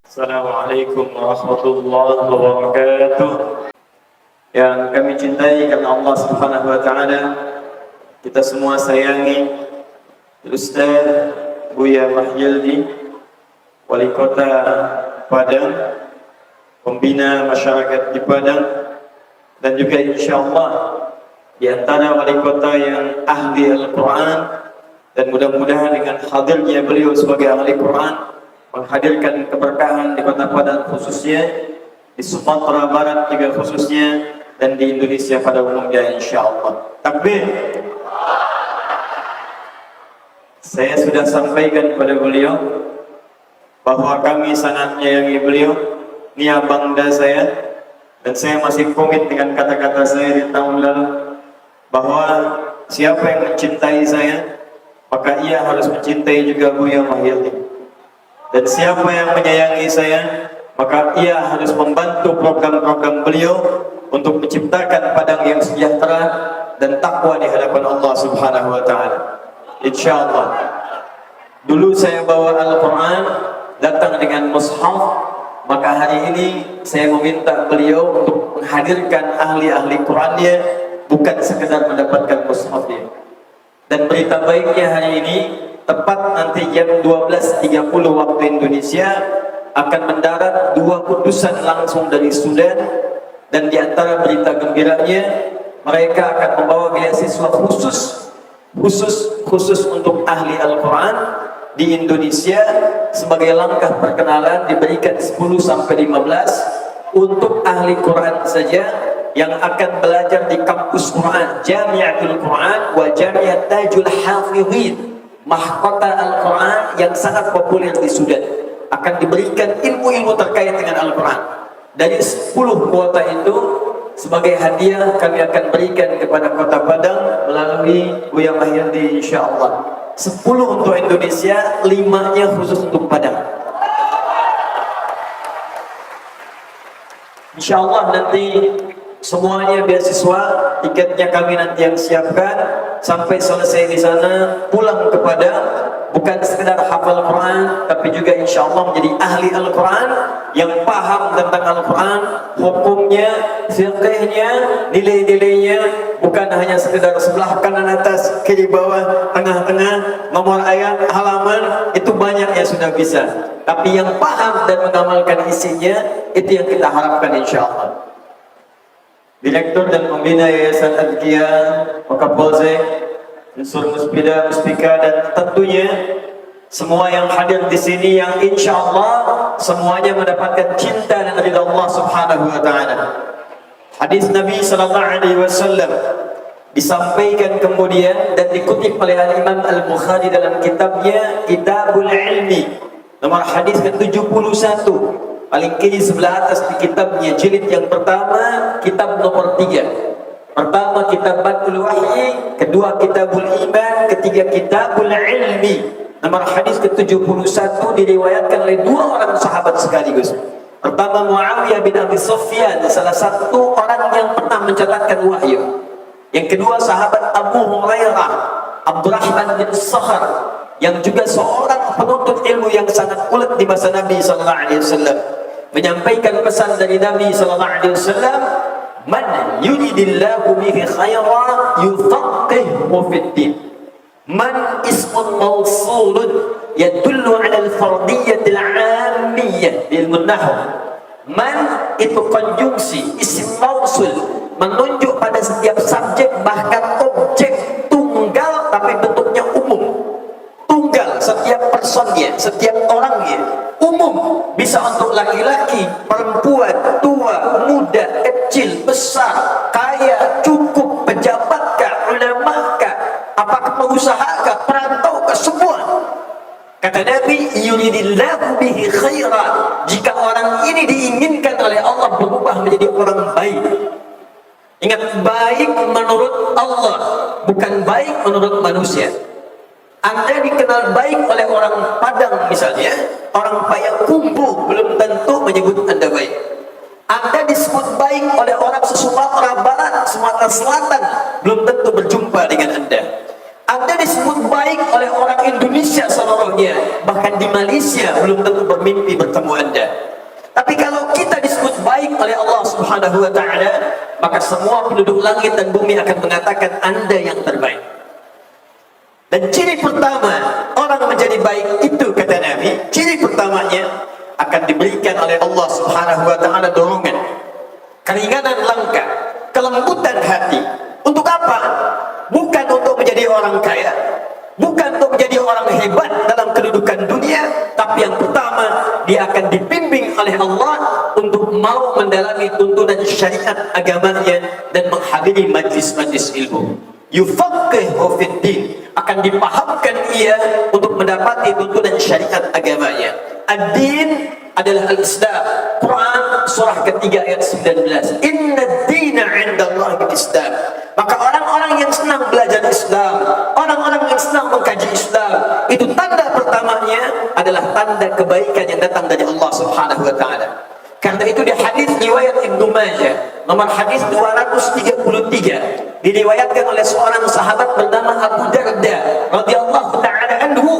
Assalamualaikum warahmatullahi wabarakatuh. Yang kami cintai karena Allah Subhanahu wa taala, kita semua sayangi Ustaz Buya Mahyildi, Wali Kota Padang, pembina masyarakat di Padang, dan juga insyaallah di antara wali kota yang ahli Al-Quran, dan mudah-mudahan dengan hadirnya beliau sebagai ahli Quran menghadirkan keberkahan di Kota Padang khususnya, di Sumatera Barat juga khususnya, dan di Indonesia pada umumnya insyaallah. Takbir. Saya sudah sampaikan kepada beliau bahwa kami sangat menyayangi beliau, ini abangda saya, dan saya masih komit dengan kata-kata saya di tahun lalu bahwa siapa yang mencintai saya maka ia harus mencintai juga Buya Mahyildi. Dan siapa yang menyayangi saya, maka ia harus membantu program-program beliau untuk menciptakan Padang yang sejahtera dan takwa di hadapan Allah Subhanahu wa taala. Insyaallah. Dulu saya bawa Al-Quran, datang dengan mushaf, maka hari ini saya meminta beliau untuk menghadirkan ahli-ahli Qurannya, bukan sekedar mendapatkan mushafnya. Dan berita baiknya hari ini, tepat nanti jam 12.30 waktu Indonesia akan mendarat 2 utusan langsung dari Sudan, dan di antara berita gembiranya mereka akan membawa beasiswa khusus untuk ahli Al-Quran di Indonesia sebagai langkah perkenalan, diberikan 10-15 untuk ahli Quran saja yang akan belajar di kampus Quran, Jamiatul Quran wa Jamiat Tajul Hafidhin, mahkota Al-Quran yang sangat populer di Sudan. Akan diberikan ilmu-ilmu terkait dengan Al-Quran. Dari 10 kuota itu, sebagai hadiah kami akan berikan kepada Kota Padang melalui Buya Mahyildi insyaallah. 10 untuk Indonesia, 5-nya khusus untuk Padang. Insyaallah nanti semuanya beasiswa, tiketnya kami nanti yang siapkan. Sampai selesai di sana, pulang ke Padang, bukan sekedar hafal Quran, tapi juga insyaallah menjadi ahli Al-Quran yang paham tentang Al-Quran, hukumnya, fiqhnya, nilai-nilainya, bukan hanya sekedar sebelah kanan atas, kiri bawah, tengah-tengah, nomor ayat, halaman, itu banyak yang sudah bisa. Tapi yang paham dan mengamalkan isinya, itu yang kita harapkan insyaallah. Direktur dan pembina Yayasan Adhikiyah, Wakapolsek, Unsur Muspida, Muspika, dan tentunya semua yang hadir di sini yang insyaallah semuanya mendapatkan cinta dan ridha Allah Subhanahu wa taala. Hadis Nabi sallallahu alaihi wasallam disampaikan kemudian dan dikutip oleh Imam Al-Bukhari dalam kitabnya Kitabul Ilmi, nomor hadis ke-71. Paling kiri sebelah atas di kitabnya, jilid yang pertama, kitab nomor 3. Pertama kitab Badul Wahyi, kedua kitabul Iman, ketiga kitabul Ilmi. Nomor hadis ke-71 diriwayatkan oleh 2 orang sahabat sekaligus. Pertama Muawiyah bin Abi Sufyan, salah satu orang yang pernah mencatatkan wahyu. Yang kedua sahabat Abu Hurairah, Abdurrahman bin Sakhar, yang juga seorang penuntut ilmu yang sangat ulet di masa Nabi sallallahu alaihi wasallam, menyampaikan pesan dari Nabi sallallahu alaihi wasallam, man yuridillahu bihi khairan yufaqihuhu fid din. Man ismun mawsulun yadullu ala al-fardiyyatil 'ammiyah ilmu nahwu. Man itu konjungsi isim mausul, menunjuk pada setiap subjek bahkan objek tunggal tapi bentuknya umum. Tunggal, setiap personnya, setiap orangnya, umum, bisa untuk laki-laki, perempuan, tua, muda, kecil, besar, kaya, cukup, pejabatkah, ulamakah, apakah pengusahakah, perantaukah, semua. Kata Nabi, yuridillahu bihi khairan, jika orang ini diinginkan oleh Allah berubah menjadi orang baik. Ingat, baik menurut Allah, bukan baik menurut manusia. Anda dikenal baik oleh orang Padang misalnya, orang Payakumbuh belum tentu menyebut Anda baik. Anda disebut baik oleh orang Sumatera Barat, Sumatera Selatan, belum tentu berjumpa dengan Anda. Anda disebut baik oleh orang Indonesia seluruhnya, bahkan di Malaysia belum tentu bermimpi bertemu Anda. Tapi kalau kita disebut baik oleh Allah Subhanahu wa Ta'ala, maka semua penduduk langit dan bumi akan mengatakan Anda yang terbaik. Dan ciri pertama orang menjadi baik itu, kata Nabi, ciri pertamanya akan diberikan oleh Allah Subhanahu wa Ta'ala dorongan, keringanan langkah, kelembutan hati. Untuk apa? Bukan untuk menjadi orang kaya, bukan untuk menjadi orang hebat dalam kedudukan dunia, tapi yang pertama, dia akan dibimbing oleh Allah untuk mau mendalami tuntunan syariat agamanya dan menghadiri majlis-majlis ilmu. Yufaqihu fid din, akan dipahamkan ia untuk mendapati tuntunan syariat agamanya. Ad-din adalah al-Islam. Quran surah ketiga ayat 19. Inna ad-dina 'indallahi al-Islam. Maka orang-orang yang senang belajar Islam, orang-orang yang senang mengkaji Islam, itu tanda pertamanya adalah tanda kebaikan yang datang dari Allah Subhanahu wa Ta'ala. Karena itu di hadis riwayat Ibnu Majah nomor hadis 233 diriwayatkan oleh seorang sahabat bernama Abu Darda radhiyallahu taala anhu.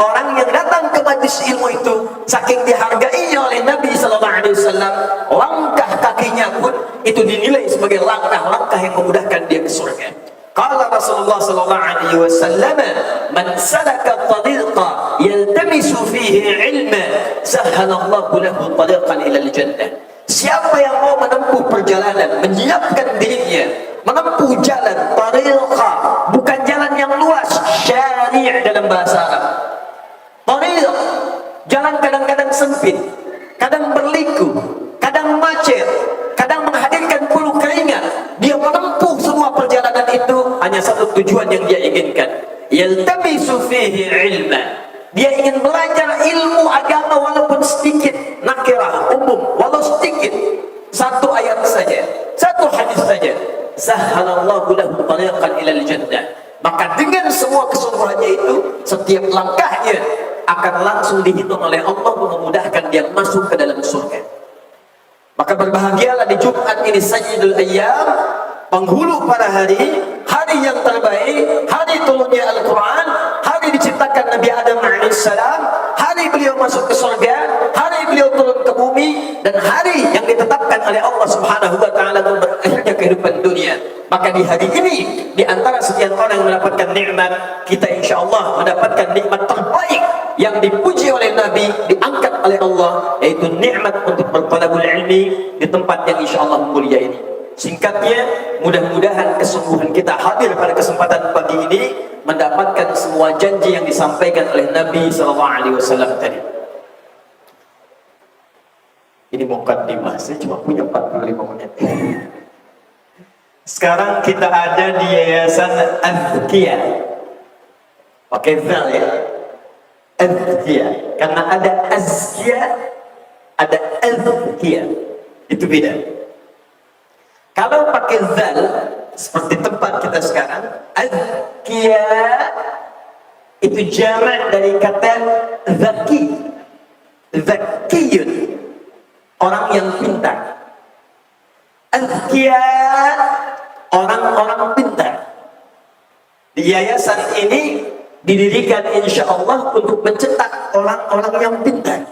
Orang yang datang ke majlis ilmu itu saking dihargainya oleh Nabi sallallahu alaihi wasallam, langkah kakinya pun itu dinilai sebagai langkah-langkah yang memudahkan dia ke surga. Qala Rasulullah sallallahu alaihi wasallam, "Man salaka tariqa yaltamisu fihi ilma, sahhalallahu lahu tariqan ila al-jannah." Siapa yang mau menempuh perjalanan, menyiapkan dirinya, menempuh jalan tariqa, bukan jalan yang luas, syari' dalam bahasa Arab. Tariq, jalan kadang-kadang sempit, kadang berliku, kadang macet, kadang menghadirkan bulu keringat. Dia menempuh semua perjalanan itu hanya satu tujuan yang dia inginkan. Yaltamisu fihi ilma. Dia ingin belajar ilmu agama walaupun sedikit, nakirah, umum, walau sedikit. Satu ayat saja, satu hadis saja. Sahhalallahu lahu tariqan ilal jannah. Maka dengan semua kesungguhannya itu, setiap langkahnya akan langsung dihitung oleh Allah memudahkan dia masuk ke dalam surga. Maka berbahagialah di Jumat ini Sayyidul Ayyam, penghulu para hari, hari yang terbaik, hari turunnya Al-Quran, hari diciptakan Nabi Adam alaihissalam, hari beliau masuk ke surga, hari beliau turun ke bumi, dan hari yang ditetapkan oleh Allah Subhanahu wa Ta'ala untuk berakhirnya kehidupan dunia. Maka di hari ini, di antara sekian orang yang mendapatkan nikmat, kita insya Allah mendapatkan nikmat terbaik yang dipuji oleh Nabi, diangkat oleh Allah, yaitu nikmat untuk bertalabul ilmi di tempat yang insya Allah mulia ini. Singkatnya, mudah-mudahan kesungguhan kita hadir pada kesempatan pagi ini mendapatkan semua janji yang disampaikan oleh Nabi SAW tadi. Ini mukaddimah, saya cuma punya 45 menit. Sekarang kita ada di Yayasan Azkiyah. Pakai zal ya, Azkiyah. Karena ada Azkiyah, ada Azkiyah. Itu beda. Kalau pakai zal, seperti tempat kita sekarang, Azkiyah itu jamak dari kata zaki. Zakiyun, orang yang pintar. Azkiyah, orang-orang pintar. Di yayasan ini didirikan insya Allah untuk mencetak orang-orang yang pintar.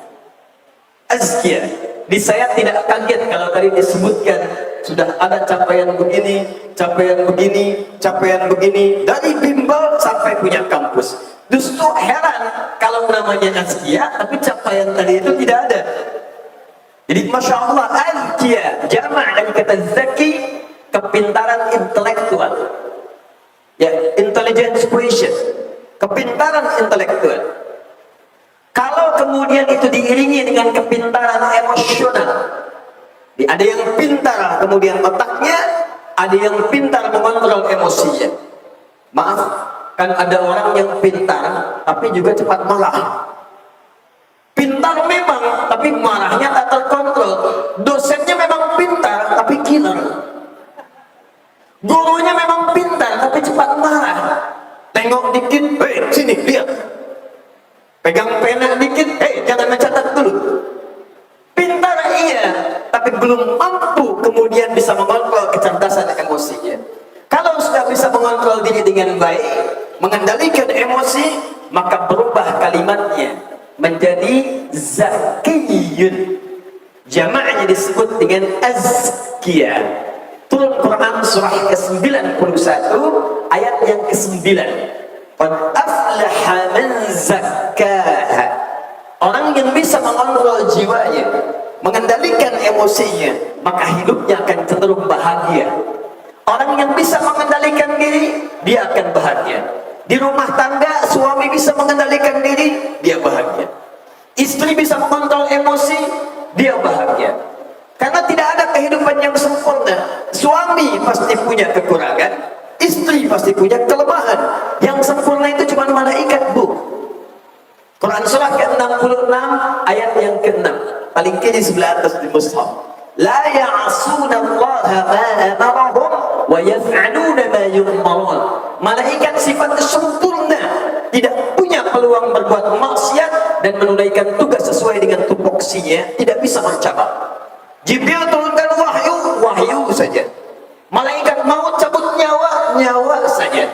Azkiyah. Di saya tidak kaget kalau tadi disebutkan sudah ada capaian begini, capaian begini, capaian begini, dari bimbel sampai punya kampus. Justru heran kalau namanya Azkiyah tapi capaian tadi itu tidak ada. Jadi Masya Allah, Azkiyah jamak dari kata zaki, kepintaran intelektual, ya, intelligence quotient, kepintaran intelektual. Kalau kemudian itu diiringi dengan kepintaran emosional, ada yang pintar kemudian otaknya, ada yang pintar mengontrol emosinya. Maaf, kan ada orang yang pintar tapi juga cepat marah. Pintar memang, tapi marahnya tak terkontrol. Dosennya memang pintar, tapi killer. Gurunya memang pintar, tapi cepat marah. Tengok dikit, hei sini lihat. Pegang pena dikit, hei jangan mencatat dulu. Pintar iya, tapi belum mampu kemudian bisa mengontrol kecerdasan emosinya. Kalau sudah bisa mengontrol diri dengan baik, mengendalikan emosi, maka berubah kalimatnya menjadi zakiyun. Jamaknya disebut dengan azkiya. Turun Quran surah ke-91 ayat yang ke-9. Qad aflaha man zakkaha. Orang yang bisa mengontrol jiwanya, mengendalikan emosinya, maka hidupnya akan cenderung bahagia. Orang yang bisa mengendalikan diri, dia akan bahagia. Di rumah tangga, suami bisa mengendalikan diri, dia bahagia. Istri bisa mengontrol emosi, dia bahagia. Karena tidak ada kehidupan yang sempurna. Suami pasti punya kekurangan, istri pasti punya kelemahan. Yang sempurna itu cuma malaikat, Bu. Quran surah ke-66 ayat yang ke-6, paling kiri sebelah atas di mushaf. La ya'asuna Allah ma amarahum wa yaf'aluna ma yu'marun. Malaikat sifatnya sempurna, tidak punya peluang berbuat maksiat dan menunaikan tugas sesuai dengan tupoksinya, tidak bisa mencabut. Jibril turunkan wahyu saja. Malaikat maut cabut nyawa saja.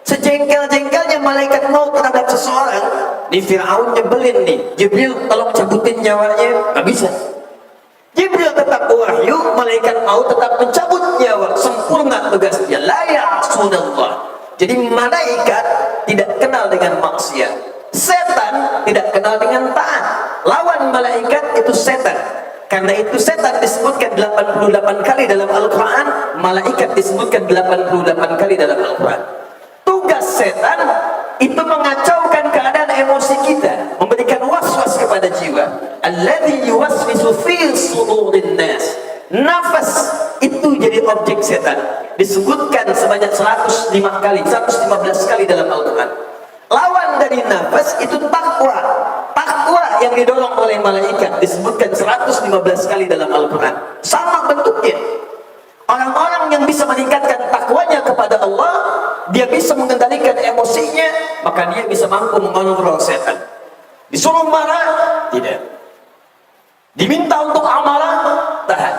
Sejengkel-jengkelnya malaikat maut terhadap seseorang, di Fir'aun nyebelin nih, Jibril tolong cabutin nyawanya, nggak bisa. Jibril tetap wahyu, malaikat maut tetap mencabut nyawa, sempurna tugasnya. La ya'sunallah. Jadi malaikat tidak kenal dengan maksiat, setan tidak kenal dengan taat. Lawan malaikat itu setan. Karena itu setan disebutkan 88 kali dalam Al-Quran, malaikat disebutkan 88 kali dalam Al-Quran. Tugas setan itu mengacaukan keadaan emosi kita, memberikan was-was kepada jiwa. Alladzi yuwaswisu fi sudurin nas. Nafas itu jadi objek setan. Disebutkan sebanyak 105 kali, 115 kali dalam Al-Quran. Lawan dari nafas itu takwa. Takwa yang didorong oleh malaikat disebutkan 115 kali dalam Al-Quran. Sama bentuknya. Orang-orang yang bisa meningkatkan takwanya kepada Allah, dia bisa mengendalikan emosinya, maka dia bisa mampu mengontrol setan. Disuruh marah, tidak. Diminta untuk amarah, tahan.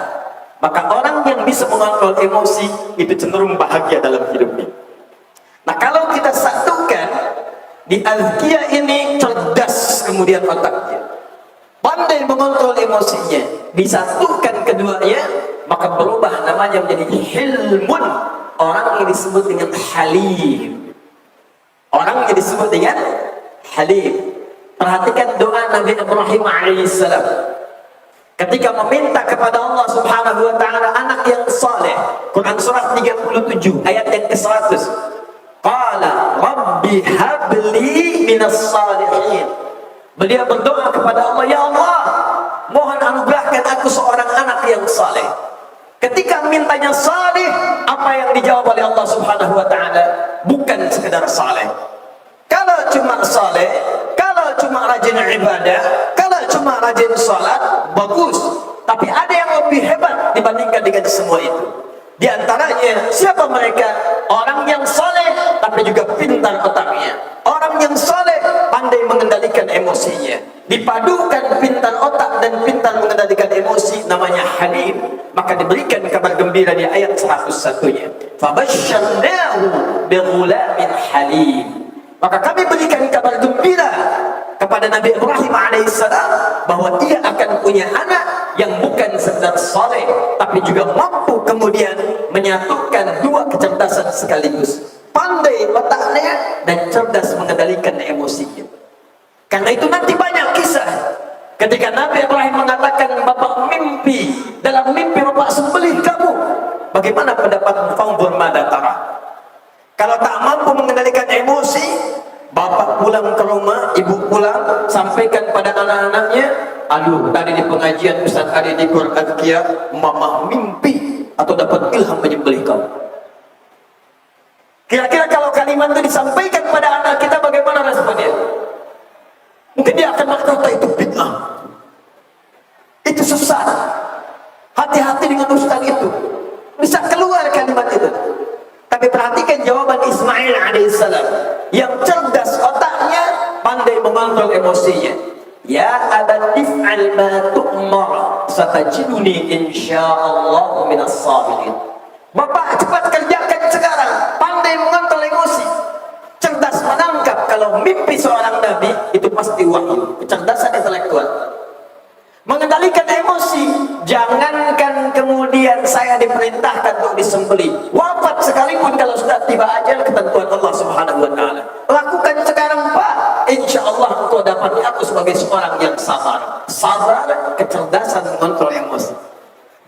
Maka orang yang bisa mengontrol emosi itu cenderung bahagia dalam hidupnya. Nah, kalau kita satukan di azkiyah ini, cerdas kemudian otaknya, pandai mengontrol emosinya, disatukan keduanya, maka berubah namanya menjadi hilmun. Orang yang disebut dengan halim. Orang yang disebut dengan halim. Perhatikan doa Nabi Ibrahim alaihissalam ketika meminta kepada Allah subhanahu wa ta'ala anak yang saleh. Quran surah 37 ayat yang ke-100. Qala rabbi habli minas salihin. Beliau berdoa kepada Allah, ya Allah, mohon anugerahkan aku seorang anak yang saleh. Ketika mintanya saleh, apa yang dijawab oleh Allah subhanahu wa ta'ala? Bukan sekedar saleh. Kalau cuma saleh, kalau cuma rajin ibadah, kalau cuma rajin salat, bagus. Tapi ada yang lebih hebat dibandingkan dengan semua itu. Di antaranya, siapa mereka? Orang yang saleh, tapi juga pintar otaknya. Orang yang saleh, pandai mengendalikan emosinya. Dipadukan pintar otak dan pintar mengendalikan emosi, namanya halim. Maka diberikan kabar gembira di ayat 101-nya. Fabasyarnahu bighulamin halim. Maka kami berikan kabar gembira kepada Nabi Ibrahim alaihissalam bahwa ia akan punya anak yang bukan sekedar saleh, tapi juga mampu kemudian menyatukan dua kecerdasan sekaligus, pandai otaknya dan cerdas mengendalikan emosinya. Karena itu nanti banyak kisah ketika Nabi Ibrahim mengatakan, bapak mimpi, dalam mimpi bapak sembelih kamu, bagaimana pendapat fanzur mada tara? Kalau tak mampu mengendalikan emosi, bapak pulang ke rumah, ibu pulang, sampaikan pada anak-anaknya, aduh tadi di pengajian Ustaz Adi di Quran Azkiyah, mama mimpi atau dapat ilham menyembelih kamu. Kira-kira kalau kalimat itu disampaikan pada anak kita, bagaimana responnya? Mungkin dia akan berkata itu bid'ah, itu sesat, hati-hati dengan ustaz itu. Bisa keluar kalimat itu. Tapi perhatikan jawaban Ismail alaihissalam yang cerdas otaknya, pandai mengontrol emosinya. Ya abat if'al ma tu'mar satajiduni insyaallah minas sabirin. Bapak cepat kerjakan sekarang, pandai mengontrol emosi, cerdas menangkap kalau mimpi seorang nabi itu pasti wahyu, kecerdasan intelektual. Mengendalikan emosi, jangankan kemudian saya diperintahkan untuk disembelih, wafat sekalipun kalau sudah tiba ajal ketentuan Allah Subhanahu wa taala. Lakukan sekarang Pak, insya Allah engkau dapati aku sebagai seorang yang sabar. Sabar, kecerdasan mengontrol emosi.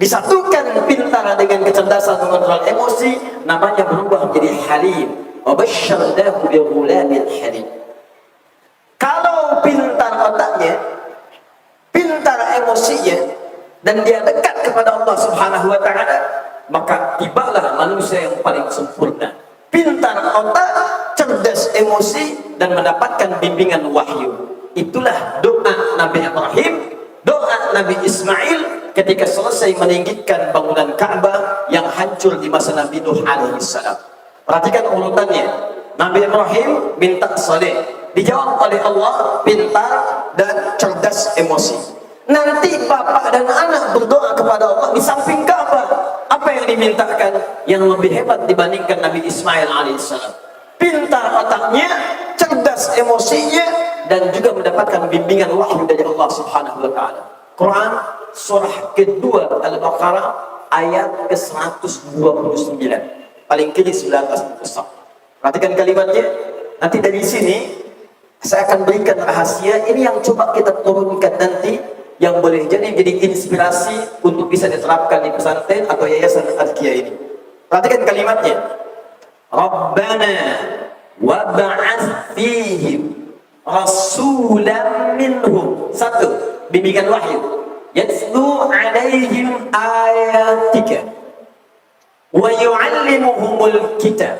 Disatukan pintar dengan kecerdasan mengontrol emosi, namanya berubah menjadi halim. Wa basyarnahu bi ghulamin halim. Kalau pintar otaknya, pintar emosinya, dan dia dekat kepada Allah Subhanahu wa taala, maka tibalah manusia yang paling sempurna. Pintar otak, cerdas emosi, dan mendapatkan bimbingan wahyu. Itulah doa Nabi Ibrahim, doa Nabi Ismail ketika selesai meninggikan bangunan Ka'bah yang hancur di masa Nabi Nuh alaihi salam. Perhatikan urutannya. Nabi Ibrahim minta saleh, dijawab oleh Allah pintar dan cerdas emosi. Nanti bapak dan anak berdoa kepada Allah di samping Ka'bah, apa yang dimintakan? Yang lebih hebat dibandingkan Nabi Ismail alaihissalam. Pintar otaknya, cerdas emosinya, dan juga mendapatkan bimbingan wahyu dari Allah Subhanahu wa taala. Quran surah kedua Al-Baqarah ayat ke-129. Paling kiri 19 besar. Perhatikan kalimatnya. Nanti dari sini saya akan berikan rahasia ini yang coba kita turunkan nanti, yang boleh jadi inspirasi untuk bisa diterapkan di pesantren atau yayasan Azkiyah ini. Perhatikan kalimatnya. Rabbana wab'ats fihim rasulan minhum. Satu, bimbingan wahyu. Yatslu alaihim ayatika wa yu'allimuhumul kitab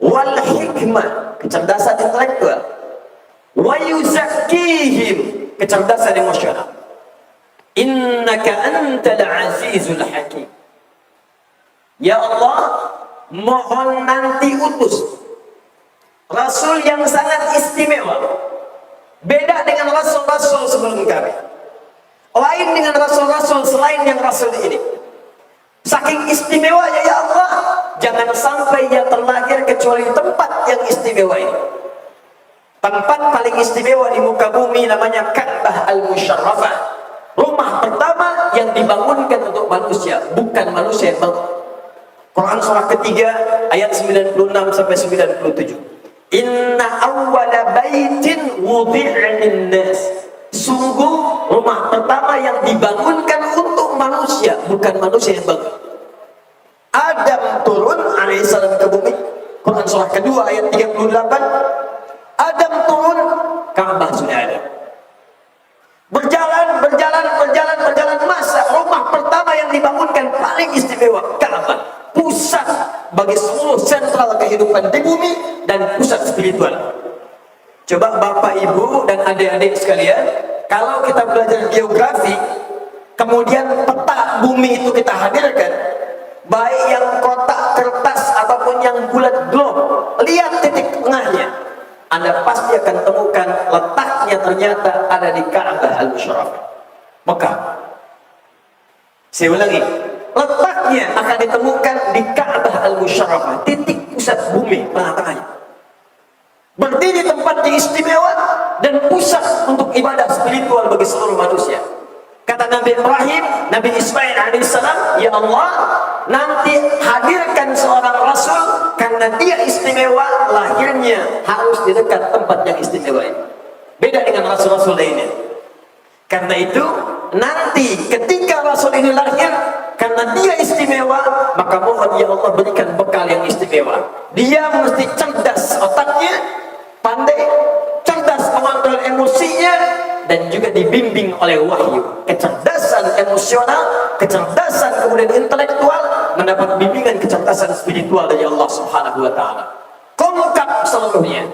wal hikmah, kecerdasan intelektual, wa yuzakkihim, kecerdasan emosional. Innaka antal azizul hakim. Ya Allah, mohon nanti utus Rasul yang sangat istimewa, beda dengan Rasul-Rasul sebelum kami, lain dengan Rasul-Rasul selain yang Rasul ini. Saking istimewanya ya Allah, jangan sampai dia terlahir kecuali tempat yang istimewa ini. Tempat paling istimewa di muka bumi namanya Ka'bah Al-Musyarrafah. Rumah pertama yang dibangunkan untuk manusia, bukan manusia yang bangun. Quran surah ketiga ayat 96 sampai 97. Inna awwala baitin wudi'a lin-nas. Sungguh rumah pertama yang dibangunkan untuk manusia, bukan manusia yang bangun. Adam turun alaihissalam ke bumi. Quran surah kedua ayat 38. Adam turun, Ka'bah sudah ada. Berjalan masa rumah pertama yang dibangunkan paling istimewa, Ka'bah, pusat bagi seluruh sentral kehidupan di bumi dan pusat spiritual. Coba Bapak Ibu dan adik-adik sekalian, kalau kita belajar geografi, kemudian peta bumi itu kita hadirkan, baik yang kotak kertas ataupun yang bulat globe, lihat titik tengahnya, Anda pasti akan temukan letaknya ternyata ada di Ka'bah Al-Musyarrafah, Mekah. Saya ulangi, letaknya akan ditemukan di Ka'bah Al-Musyarrafah, titik pusat bumi tengah-tengahnya. Berdiri tempat yang istimewa dan pusat untuk ibadah spiritual bagi seluruh manusia. Kata Nabi Ibrahim, Nabi Ismail alaihissalam, ya Allah, nanti hadirkan seorang Rasul karena dia istimewa, lahirnya harus di dekat tempat yang istimewa ini. Beda dengan Rasul-Rasul lainnya. Karena itu, nanti ketika Rasul ini lahir, karena dia istimewa, maka mohon ya Allah berikan bekal yang istimewa. Dia mesti cerdas otaknya, pandai, cerdas mengontrol emosinya, dan juga dibimbing oleh wahyu. Kecerdasan emosional, kecerdasan kemudian intelektual, mendapat bimbingan kecerdasan spiritual dari Allah Subhanahu wa taala. Lengkap seluruhnya.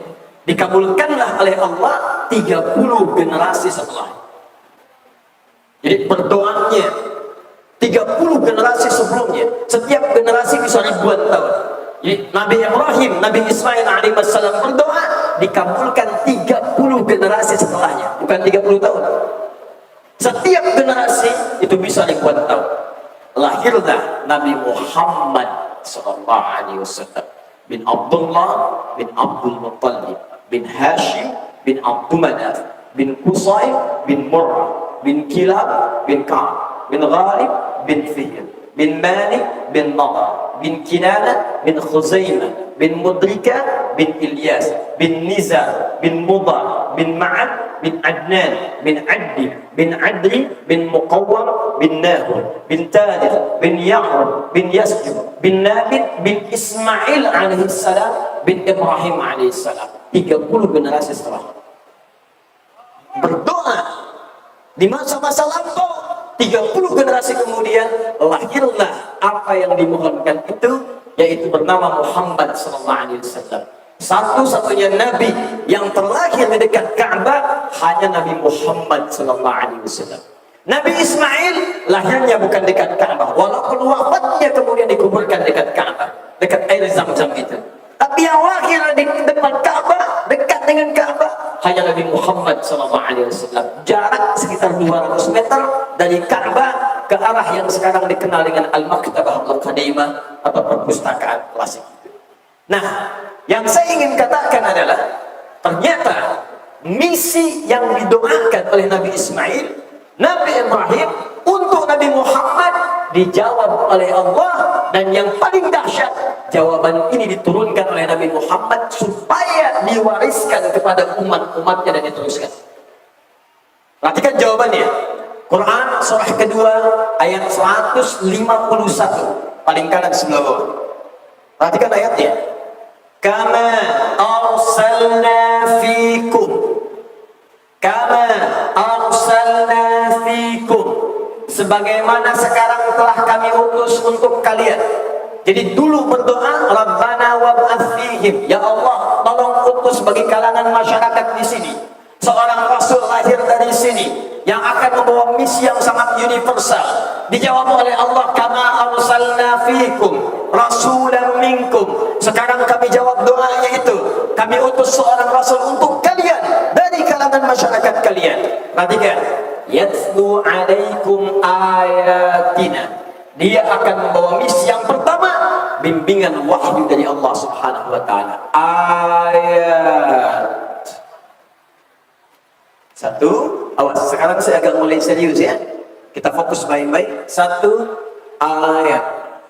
Dikabulkanlah oleh Allah 30 generasi setelah. Jadi berdoanya 30 generasi sebelumnya, setiap generasi bisa ribuan tahun. Jadi Nabi Ibrahim, Nabi Ismail alaihissalam berdoa, dikabulkan 30 generasi setelahnya, bukan 30 tahun. Setiap generasi itu bisa ribuan tahun. Lahirlah Nabi Muhammad SAW bin Abdullah bin Abdul Muttalib bin Hashim bin Abdul Manaf bin Qusay bin Murrah bin Kilab bin Ka'ab bin Ghalib bin Fihr bin Malik bin Nadar bin Kinanah bin Khuzaimah bin Mudrika bin Ilyas bin Nizar bin Mudar bin Ma'ad bin Adnan bin Addi bin Adri bin Muqawwam bin Nahur bin Tarikh bin Ya'rub bin Yasjub bin Nabit bin Ismail alaihissalam bin Ibrahim alaihissalam. 30 generasi setelah berdoa di masa-masa lampau. 30 generasi kemudian lahirlah apa yang dimohonkan itu, yaitu bernama Muhammad sallallahu alaihi wasallam. Satu-satunya nabi yang terlahir di dekat Ka'bah hanya Nabi Muhammad sallallahu alaihi wasallam. Nabi Ismail lahirnya bukan dekat Ka'bah, walaupun wafatnya kemudian dikuburkan dekat Ka'bah, dekat air Zam-Zam itu. Tapi yang lahir di depan Ka'bah, dekat dengan Ka'bah, hanya Nabi Muhammad SAW. Jarak sekitar 200 meter dari Ka'bah ke arah yang sekarang dikenal dengan Al-Maktabah Al-Qadimah atau perpustakaan klasik. Nah, yang saya ingin katakan adalah ternyata misi yang didoakan oleh Nabi Ismail, Nabi Ibrahim untuk Nabi Muhammad dijawab oleh Allah, dan yang paling dahsyat, jawaban ini diturunkan oleh Nabi Muhammad supaya diwariskan kepada umat-umatnya dan diteruskan. Perhatikan jawabannya. Quran surah kedua ayat 151, paling kanan sebelah bawah. Perhatikan ayatnya. Kama arsalna fikum, kama arsalna fikum, sebagaimana sekarang telah kami utus untuk kalian. Jadi dulu berdoa, Rabbana wab'ats fihim, ya Allah tolong utus bagi kalangan masyarakat di sini seorang rasul lahir dari sini yang akan membawa misi yang sangat universal. Dijawab oleh Allah, kama arsalna fikum rasulan minkum. Sekarang kami jawab doanya itu, kami utus seorang rasul untuk kalian dari kalangan masyarakat kalian. Perhatikan, yatlu alaikum ayatina, dia akan membawa misi yang pertama, bimbingan wahyu dari Allah Subhanahu wa taala. Ayat. Satu, awas, sekarang saya agak mulai serius ya. Kita fokus baik-baik. Satu, ayat.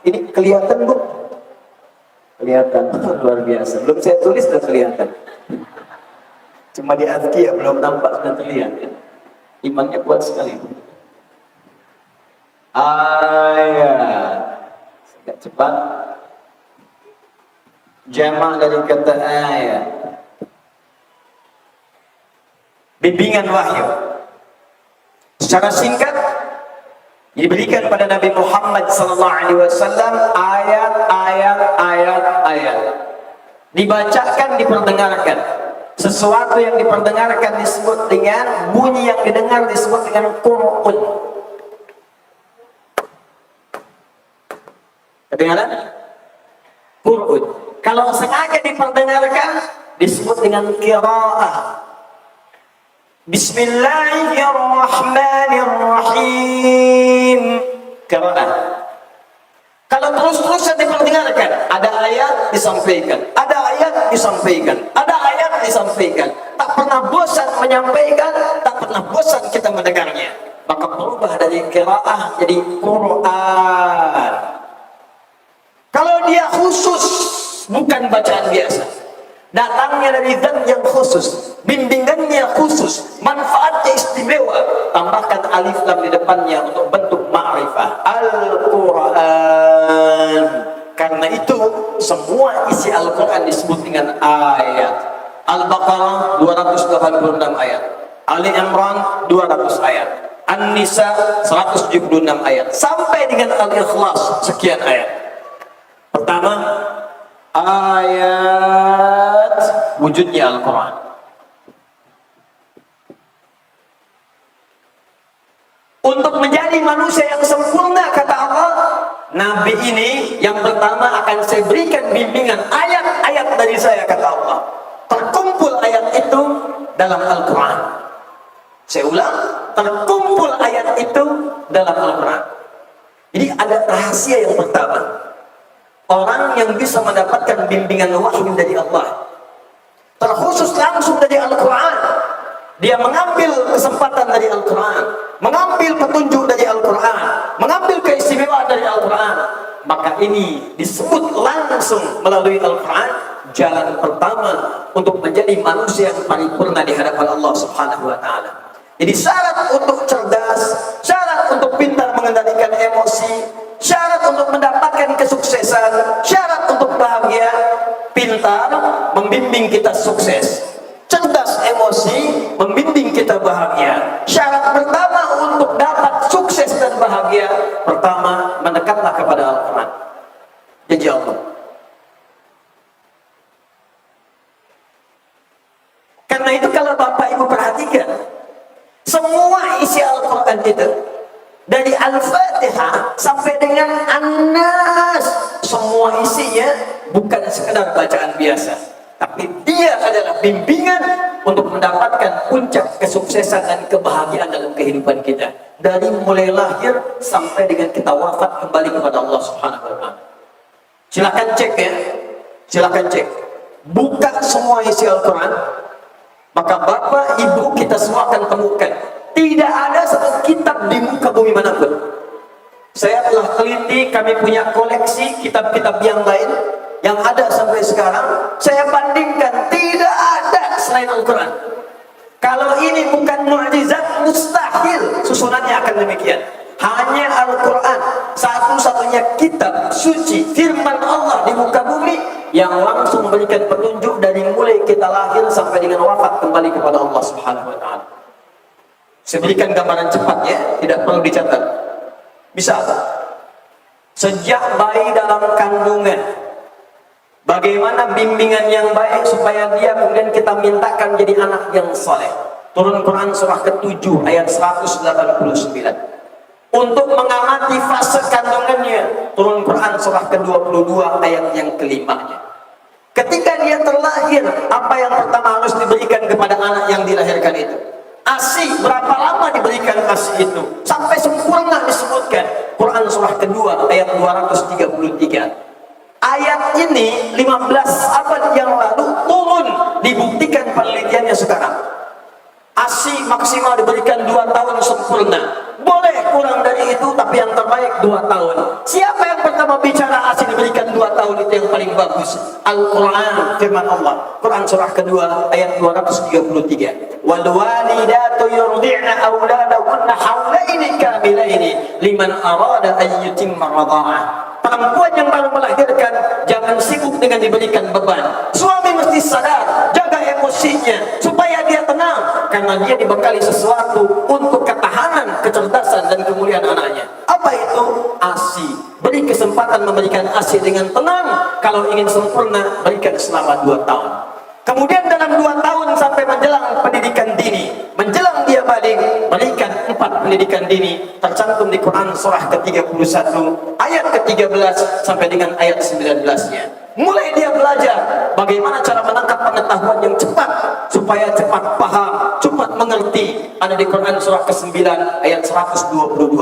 Ini kelihatan, Bu? Kelihatan, luar biasa. Belum saya tulis sudah kelihatan. Cuma di Azkiyah belum nampak sudah terlihat ya. Imannya kuat sekali. Ayat. Agak cepat. Jamak dari kata ayat. Bimbingan wahyu. Secara singkat diberikan pada Nabi Muhammad SAW ayat. Dibacakan, diperdengarkan. Sesuatu yang diperdengarkan disebut dengan bunyi yang didengar disebut dengan Qur'an. Kedengaran? Qur'an. Kalau sengaja diperdengarkan disebut dengan qiraah. Bismillahirrahmanirrahim. Qiraah. Kalau terus-terusan diperdengarkan, ada ayat disampaikan, ada ayat disampaikan, ada ayat disampaikan, tak pernah bosan menyampaikan, tak pernah bosan kita mendengarnya, maka berubah dari qiraah jadi Quran. Kalau dia khusus, bukan bacaan biasa, datangnya dari zat yang khusus, bimbingannya khusus, manfaatnya istimewa, tambahkan alif lam di depannya untuk bentuk ma'rifah, Al-Quran. Karena itu semua isi Al-Quran disebut dengan ayat. Al-Baqarah 286 ayat, Ali Imran 200 ayat, An-Nisa 176 ayat, sampai dengan Al-Ikhlas sekian ayat. Pertama, ayat wujudnya Al-Quran. Untuk menjadi manusia yang sempurna, kata Allah, Nabi ini yang pertama akan saya berikan bimbingan ayat-ayat dari saya, kata Allah. Terkumpul ayat itu dalam Al-Quran. Saya ulang, terkumpul ayat itu dalam Al-Quran. Jadi ada rahasia yang pertama. orang yang bisa mendapatkan bimbingan wahyu dari Allah, terkhusus langsung dari Al-Quran. Dia mengambil kesempatan dari Al-Quran, mengambil petunjuk dari Al-Quran, mengambil keistimewaan dari Al-Quran, maka ini disebut langsung melalui Al-Quran jalan pertama untuk menjadi manusia yang paripurna di hadapan Allah Subhanahu wa Ta'ala. Jadi syarat untuk cerdas, syarat untuk pintar mengendalikan emosi, syarat untuk mendapatkan kesuksesan, syarat untuk bahagia, pintar membimbing kita sukses, cerdas emosi membimbing kita bahagia. Syarat pertama untuk dapat sukses dan bahagia, pertama mendekatlah kepada Al-Quran. Janji Allah. Karena itu kalau Bapak Ibu perhatikan, semua isi Al-Quran itu dari Al-Fatihah sampai dengan An-Nas, semua isinya bukan sekedar bacaan biasa, tapi dia adalah bimbingan untuk mendapatkan puncak kesuksesan dan kebahagiaan dalam kehidupan kita, dari mulai lahir sampai dengan kita wafat kembali kepada Allah Subhanahu wa Ta'ala. Silakan cek ya, silakan cek, buka semua isi Al-Quran, maka Bapak Ibu kita semua akan temukan tidak ada satu kitab di muka bumi manapun. Saya telah teliti, kami punya koleksi kitab-kitab yang lain yang ada sampai sekarang. Saya bandingkan, tidak ada selain Al-Quran. Kalau ini bukan mukjizat, mustahil susunannya akan demikian. Hanya Al-Quran satu-satunya kitab suci firman Allah di muka bumi yang langsung memberikan petunjuk dari mulai kita lahir sampai dengan wafat kembali kepada Allah Subhanahu wa Ta'ala. Saya berikan gambaran cepat ya, tidak perlu dicatat. Bisa sejak bayi dalam kandungan, bagaimana bimbingan yang baik supaya dia kemudian kita mintakan jadi anak yang saleh. Turun Quran surah ke-7 ayat 189. Untuk mengamati fase kandungannya, turun Quran surah ke-22 ayat yang kelimanya. Ketika dia terlahir, apa yang pertama harus diberikan kepada anak yang dilahirkan itu? ASI. Berapa lama diberikan ASI itu? Sampai sempurna disebutkan. Quran surah kedua ayat 233. Ayat ini 15 abad yang lalu turun, dibuktikan penelitiannya sekarang. ASI maksimal diberikan 2 tahun sempurna. Boleh kurang dari itu, tapi yang terbaik 2 tahun. Siapa yang pertama bicara ASI diberikan 2 tahun itu yang paling bagus? Al-Quran, firman Allah. Quran surah kedua ayat 233. Wal walidatu yurdi'na auladahunna haulaini kamilaini liman arada an yutimma radha'ah. Perempuan yang baru melahirkan jangan sibuk dengan diberikan beban. Suami mesti sadar, jaga emosinya supaya dia tenang, karena dia dibekali sesuatu untuk ketahanan, kecerdasan dan kemuliaan anaknya. Apa itu? ASI. Beri kesempatan memberikan ASI dengan tenang. Kalau ingin sempurna, berikan selama 2 tahun. Kemudian dalam 2 tahun sampai menjelang pendidikan dini, menjelang dia balik, berikan 4 pendidikan dini, tercantum di Quran surah ke-31 ayat ke-13 sampai dengan ayat 19-nya. Mulai dia belajar bagaimana cara menangkap pengetahuan yang cepat supaya cepat paham, cepat mengerti. Ada di Quran surah ke-9 ayat 122.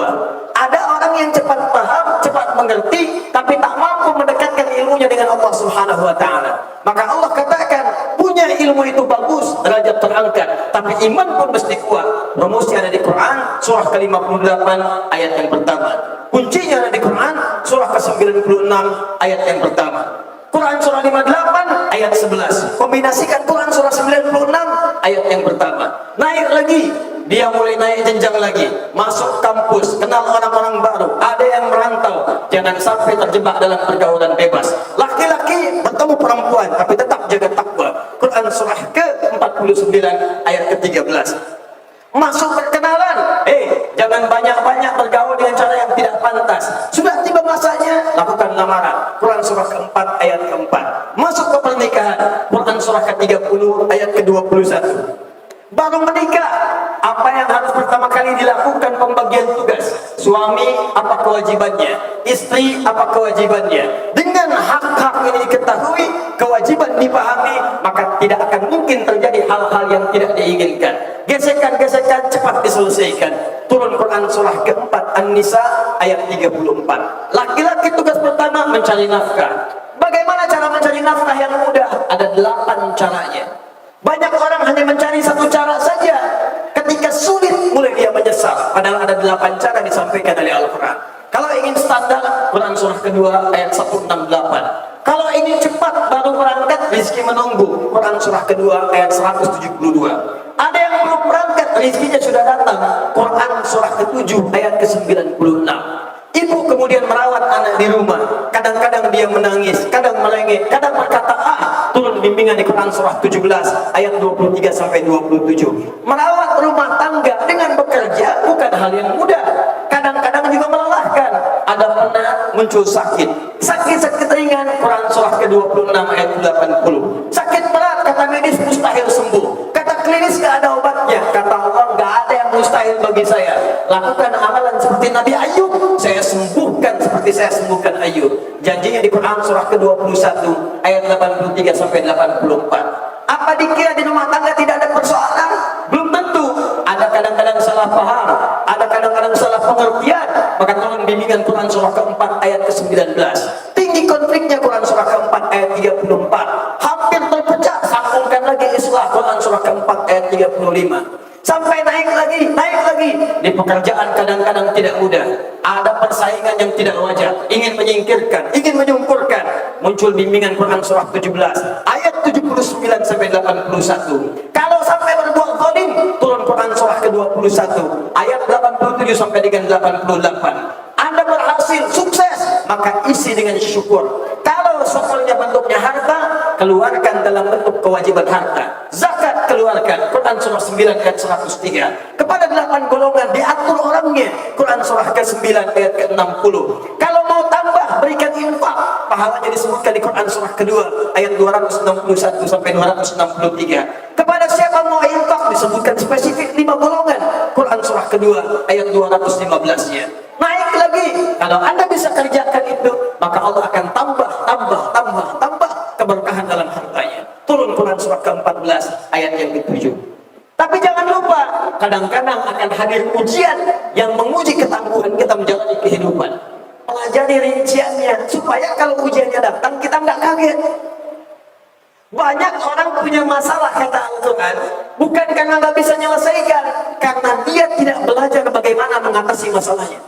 Ada orang yang cepat paham, cepat mengerti, tapi tak mampu mendekatkan ilmunya dengan Allah Subhanahu wa Ta'ala. Maka Allah katakan, punya ilmu itu bagus, derajat terangkat, tapi iman pun mesti kuat. Rumusnya ada di Quran surah ke-58 ayat yang pertama. Kuncinya ada di Quran surah ke-96 ayat yang pertama. Quran surah 58 ayat 11. Kombinasikan Quran surah 96 ayat yang pertama. Naik lagi, dia mulai naik jenjang lagi, masuk kampus, kenal orang-orang baru, ada yang merantau. Jangan sampai terjebak dalam pergaulan bebas. Laki-laki bertemu perempuan tapi tetap jaga takwa. Quran surah ke-49 ayat ke-13. Masuk perkenalan, jangan banyak-banyak bergaul dengan cara yang tidak pantas. Sudah tiba masanya, lakukan lamaran. Quran surah ke-4 ayat ke-4. Masuk ke pernikahan, Quran surah ke-30 ayat ke-21. Baru menikah, apa yang harus pertama kali dilakukan? Pembagian tugas. Suami apa kewajibannya, istri apa kewajibannya. Dengan hak-hak ini diketahui, kewajiban dipahami, maka tidak akan mungkin terjadi hal-hal yang tidak diinginkan. Gesekan-gesekan cepat diselesaikan. Turun Quran surah ke-4 An-Nisa ayat 34. Laki-laki tugas pertama mencari nafkah. Bagaimana cara mencari nafkah yang mudah? Ada 8 caranya. Banyak orang hanya mencari satu cara saja. Ketika sulit, mulai dia menyesal. Padahal ada 8 cara disampaikan oleh Al-Quran. Kalau ingin standar, Quran surah kedua ayat 168. Kalau ingin cepat baru berangkat, rezeki menunggu. Quran surah kedua ayat 172. Ada yang belum berangkat, rezekinya sudah datang. Quran surah ke-7 ayat ke-96. Ibu kemudian merawat anak di rumah. Kadang-kadang dia menangis, kadang melengeh, kadang berkata turun bimbingan di Quran surah 17 ayat 23 sampai 27. Merawat rumah tangga dengan bekerja bukan hal yang mudah. Kadang-kadang juga melelahkan. Ada pernah muncul sakit ringan, Quran surah ke-26 ayat 80. Sakit berat, kata medis mustahil sembuh. Kata klinis gak ada obatnya. Kata Allah, gak ada yang mustahil bagi saya. Lakukan amalan seperti Nabi Ayub, saya sembuhkan seperti saya sembuhkan Ayub. Janjinya di Quran surah ke-21 ayat 83 sampai 84. Apa dikira di rumah tangga tidak ada persoalan? Belum tentu. Ada kadang-kadang salah paham, ada kadang-kadang salah pengertian. Maka tolong bimbingan Quran surah ke-4 ayat ke-19. Tinggi konfliknya Quran surah ke-4 ayat 34. Hampir terpecah, sambungkan lagi islah Quran surah ke-4 ayat 35. Sampai naik lagi. Di pekerjaan kadang-kadang tidak mudah. Ada persaingan yang tidak wajar. Ingin menyingkirkan, ingin menyungkurkan. Muncul bimbingan Quran surah 17 ayat 79 sampai 81. Kalau sampai berbuat zalim, turun Quran surah ke-21 ayat 87 sampai dengan 88. Anda berhasil, sukses, maka isi dengan syukur. Kalau syukurnya bentuknya harta, keluarkan dalam bentuk kewajiban harta. Zakat keluarkan, Quran surah 9 ayat 103. Kepada 8 golongan diatur orangnya, Quran surah ke-9 ayat ke-60. Kalau mau tambah, berikan infak, pahalanya disebutkan di Quran surah kedua ayat 261 sampai 263. Kepada siapa mau infak, disebutkan spesifik 5 golongan, Quran surah kedua ayat 215-nya. Naik lagi, kalau Anda bisa kerjakan itu, maka Allah akan tambah keberkahan dalam hartanya. Turun Quran surah ke-14 ayat yang ke-7. Tapi jangan lupa, kadang-kadang akan hadir ujian yang menguji ketangguhan kita menjalani kehidupan. Pelajari rinciannya, supaya kalau ujiannya datang, kita nggak kaget. Banyak orang punya masalah, kata Al-Quran, bukan karena nggak bisa menyelesaikan, karena dia tidak belajar bagaimana mengatasi masalahnya.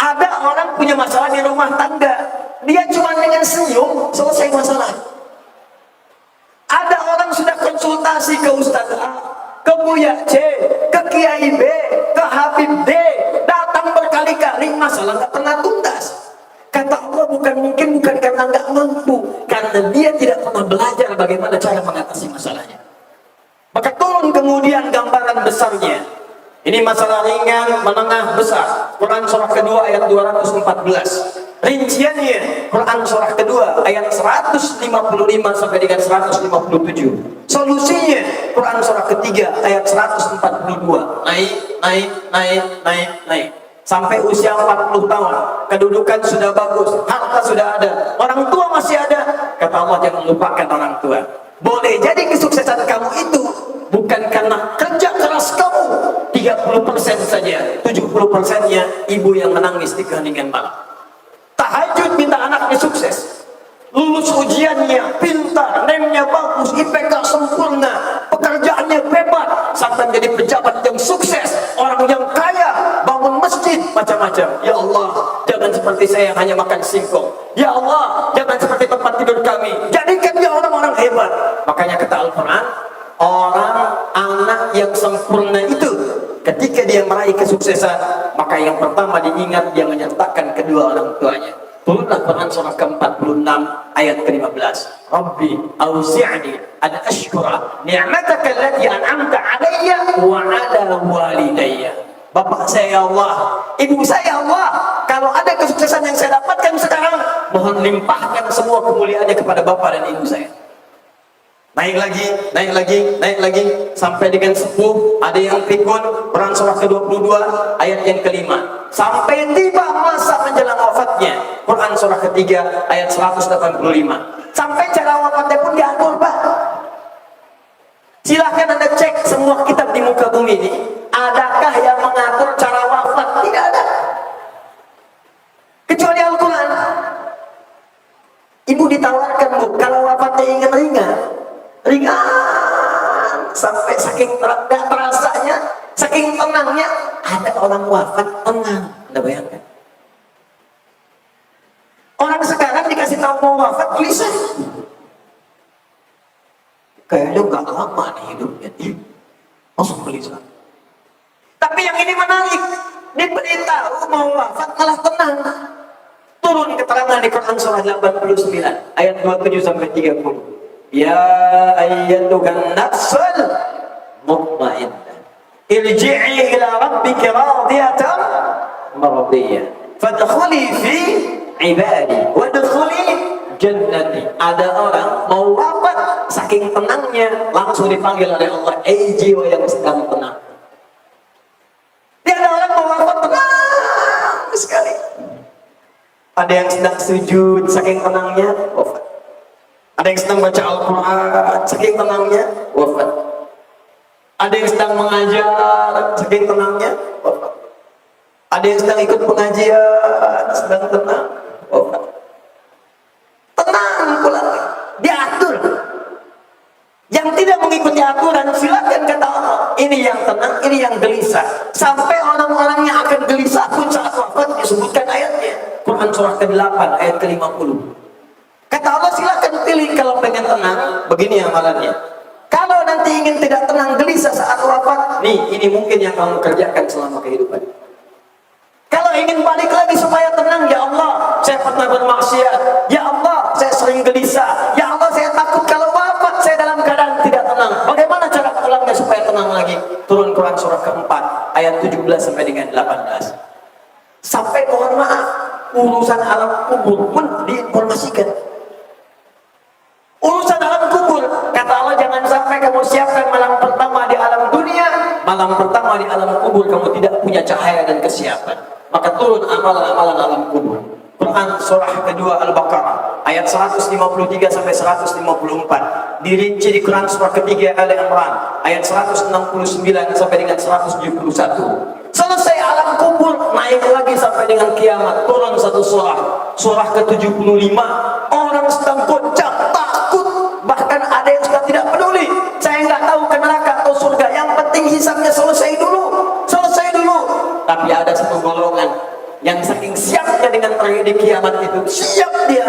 Ada orang punya masalah di rumah tangga, dia cuma dengan senyum selesai masalah. Ada orang sudah konsultasi ke Ustaz A, ke Buya C, ke Kiai B, ke Habib D, datang berkali-kali, masalah nggak pernah tuntas. Kata Allah, bukan karena nggak mampu, karena dia tidak pernah belajar bagaimana cara mengatasi masalahnya. Maka turun kemudian gambaran besarnya. Ini masalah ringan, menengah, besar. Quran surah kedua ayat 214. Rinciannya Quran surah kedua ayat 155 sampai dengan 157. Solusinya Quran surah ketiga ayat 142. Naik sampai usia 40 tahun. Kedudukan sudah bagus, harta sudah ada, orang tua masih ada. Kata Allah, jangan lupakan orang tua. Boleh jadi kesuksesan kamu itu bukan karena kerja keras kamu 30% saja, 70%-nya ibu yang menangis di keheningan malam. Tahajud minta anaknya sukses, lulus ujiannya, pintar, nemnya bagus, IPK sempurna, pekerjaannya hebat, sampai menjadi pejabat yang sukses, orang yang kaya, bangun masjid, macam-macam. Ya Allah, jangan seperti saya yang hanya makan singkong. Ya Allah, jangan seperti tempat tidur kami, jadikan dia orang-orang hebat. Makanya kata Al-Quran, orang anak yang sempurna itu ketika dia meraih kesuksesan, maka yang pertama diingat dia menyertakan kedua orang tuanya. Turunlah Quran surah ke-46 ayat ke-15. Rabbi auzi'ni an ashkura ni'mataka allati an'amta 'alayya wa 'ala walidayya. Bapak saya ya Allah, ibu saya ya Allah, kalau ada kesuksesan yang saya dapatkan sekarang, mohon limpahkan semua kemuliaannya kepada bapak dan ibu saya. Naik lagi sampai dengan sepuh. Ada yang pikun, Quran surah ke-22 ayat yang ke-5. Sampai tiba masa menjelang wafatnya, Quran surah ketiga ayat 185. Sampai cara wafatnya pun diatur, Pak. Silahkan Anda cek semua kitab di muka bumi ini, adakah yang mengatur cara wafat? Tidak ada, kecuali Al-Quran. sholatnya ingin ringan sampai saking gak terasanya, saking tenangnya, ada orang wafat tenang. Anda bayangkan? Orang sekarang dikasih tahu mau wafat gelisah. Kayaknya nggak lama nih hidupnya, langsung gelisah. Tapi yang ini menarik, diberitahu mau wafat malah tenang. Turun keterangan di Quran surah 89 ayat 27 sampai 30. Ya ayyatuhan nafsul mutmainnah, irji'i ila rabbika radiyatan mardiyah, fadkhuli fi ibadi wadkhuli jannati. Ada orang mau wafat, saking tenangnya langsung dipanggil oleh Allah, jiwa yang sedang tenang. Ada orang mau wafat tenang sekali. Ada yang sedang sujud, saking tenangnya wafat. Ada yang sedang baca Al-Quran, saking tenangnya wafat. Ada yang sedang mengajar, saking tenangnya wafat. Ada yang sedang ikut pengajian, sedang tenang wafat. Tenang pula, diatur. Yang tidak mengikuti aturan silakan kata Allah. Ini yang tenang, ini yang gelisah. Sampai orang-orang yang akan gelisah pun saat wafat disebutkan ayatnya. Quran surah ke-8 ayat ke-50. Kata Allah, silakan pilih kalau pengen tenang, begini amalannya. Kalau nanti ingin tidak tenang, gelisah saat wafat, nih ini mungkin yang kamu kerjakan selama kehidupan. Kalau ingin balik lagi supaya tenang, ya Allah, saya pernah bermaksiat. Ya Allah, saya sering gelisah. Ya Allah, saya takut kalau wafat saya dalam keadaan tidak tenang. Bagaimana cara pulangnya supaya tenang lagi? Turun Quran surah ke-4 ayat 17 sampai dengan 18. Sampai mohon maaf, urusan alam kubur pun diinformasikan. Urusan alam kubur, kata Allah, jangan sampai kamu siapkan malam pertama di alam dunia, malam pertama di alam kubur kamu tidak punya cahaya dan kesiapan. Maka turun amalan-amalan alam kubur. Quran surah kedua Al-Baqarah ayat 153 sampai 154. Dirinci di Quran surah ketiga Ali Imran ayat 169 sampai dengan 171. Selesai alam kubur, naik lagi sampai dengan kiamat. Turun satu surah ke-75. Orang sedang goncang, takut, bahkan ada yang sudah tidak peduli. Saya nggak tahu ke neraka atau surga, yang penting hisabnya selesai dulu. Tapi ada satu golongan yang saking siapnya dengan tragedi kiamat itu, siap dia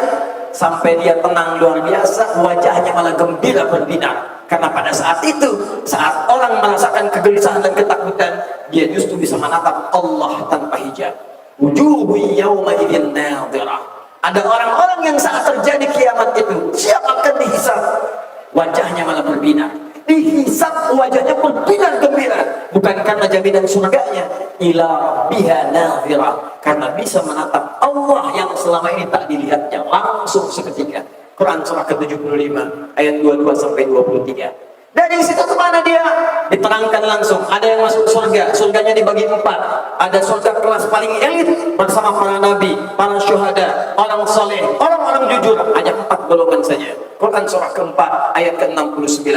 sampai dia tenang luar biasa, wajahnya malah gembira berbinar. Karena pada saat itu, saat orang merasakan kegelisahan dan ketakutan, dia justru bisa menatap Allah tanpa hijab. Wujuhu yawma idzin nadhirah. Ada orang-orang yang saat terjadi kiamat itu siap akan dihisab, wajahnya malah berbinar. Dihisab wajahnya berbinar gembira, bukan karena jaminan surganya, ila biha nadhirah, karena bisa menatap Allah yang selama ini tak dilihatnya langsung seketika. Quran surah ke-75 ayat 22 sampai 23. Dari situ kemana dia? Diterangkan langsung. Ada yang masuk surga, surganya dibagi 4. Ada surga kelas paling elit bersama para nabi, para syuhada, orang soleh, orang-orang jujur. Hanya 4 golongan saja. Quran surah ke-4 ayat ke-69.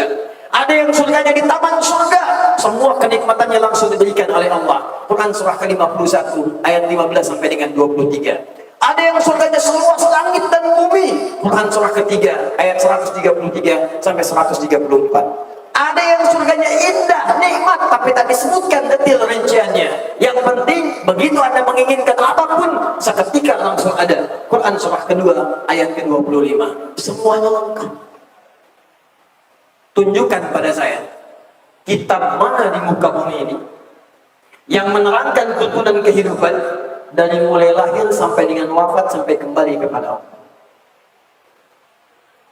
Ada yang surganya di taman surga, semua kenikmatannya langsung diberikan oleh Allah. Quran surah ke-51 ayat 15 sampai dengan 23. Ada yang surganya seluas langit dan bumi. Quran surah ketiga ayat 133 sampai 134. Ada yang surganya indah, nikmat, tapi tak disebutkan detail rinciannya. Yang penting begitu Anda menginginkan apapun, seketika langsung ada. Quran surah kedua ayat ke-25. Semuanya lengkap. Tunjukkan pada saya kitab mana di muka bumi ini yang menerangkan tuntunan kehidupan dari mulai lahir sampai dengan wafat sampai kembali kepada Allah.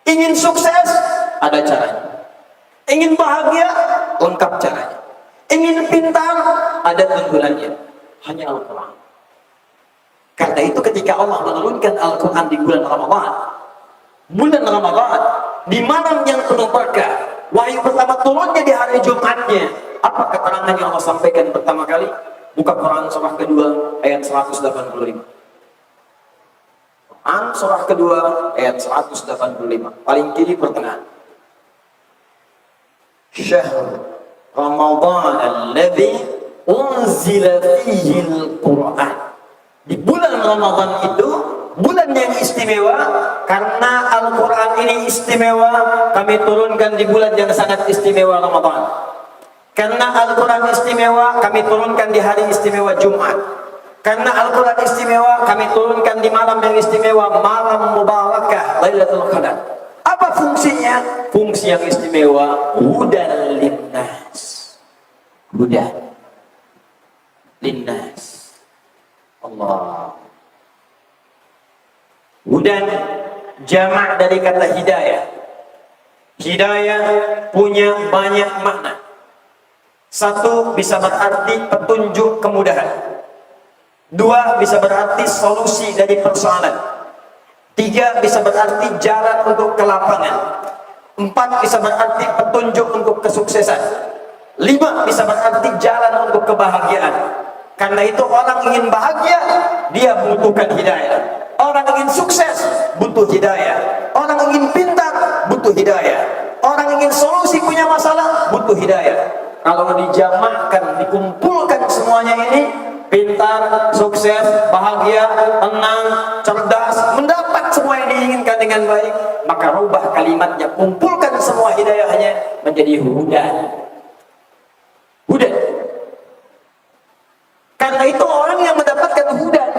Ingin sukses, ada caranya. Ingin bahagia, lengkap caranya. Ingin pintar, ada tuntunannya. Hanya Al-Quran. Karena itu ketika Allah menurunkan Al-Quran di bulan Ramadan, di malam yang penuh berkah, wahyu pertama turunnya di hari Jumatnya. Apa keterangan yang Allah sampaikan pertama kali? Buka Quran surah kedua ayat 185. Quran surah kedua ayat 185. Paling kiri pertengahan. Syahr Ramadan alladzi unzila fihi al-Quran. Di bulan Ramadan itu bulan yang istimewa. Karena Al-Quran ini istimewa, kami turunkan di bulan yang sangat istimewa, Ramadan. Karena Al-Quran istimewa, kami turunkan di hari istimewa Jumat. Karena Al-Quran istimewa, kami turunkan di malam yang istimewa, malam mubarakah, Lailatul Qadar. Apa fungsinya? Fungsi yang istimewa, hudan linnas. Hudan linnas. Allah. Hudan jamak dari kata hidayah. Hidayah punya banyak makna. Satu, bisa berarti petunjuk kemudahan. Dua, bisa berarti solusi dari persoalan. Tiga, bisa berarti jalan untuk kelapangan. Empat, bisa berarti petunjuk untuk kesuksesan. Lima, bisa berarti jalan untuk kebahagiaan. Karena itu orang ingin bahagia, dia membutuhkan hidayah. Orang ingin sukses, butuh hidayah. Orang ingin pintar, butuh hidayah. Orang ingin solusi punya masalah, butuh hidayah. Kalau dijamakkan, dikumpulkan semuanya ini, pintar, sukses, bahagia, tenang, cerdas, mendapat semua yang diinginkan dengan baik, maka rubah kalimatnya, kumpulkan semua hidayahnya menjadi hudan. Hudan. Karena itu orang yang mendapatkan hudan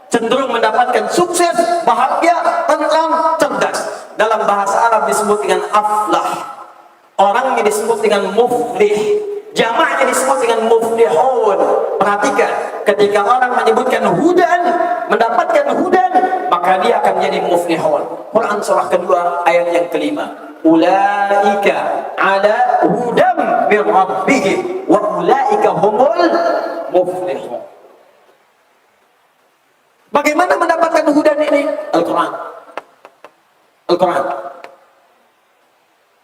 cenderung mendapatkan sukses, bahagia, tenang, cerdas. Dalam bahasa Arab disebut dengan aflah. Orangnya disebut dengan muflih. Jamaknya disebut dengan muflihun. Perhatikan, ketika orang menyebutkan hudan, mendapatkan hudan, maka dia akan menjadi muflihun. Quran surah kedua ayat yang kelima. Ulaika ala hudam min rabbihim wa ulaika humul muflihun. Bagaimana mendapatkan hudan ini? Al-Quran. Al-Quran.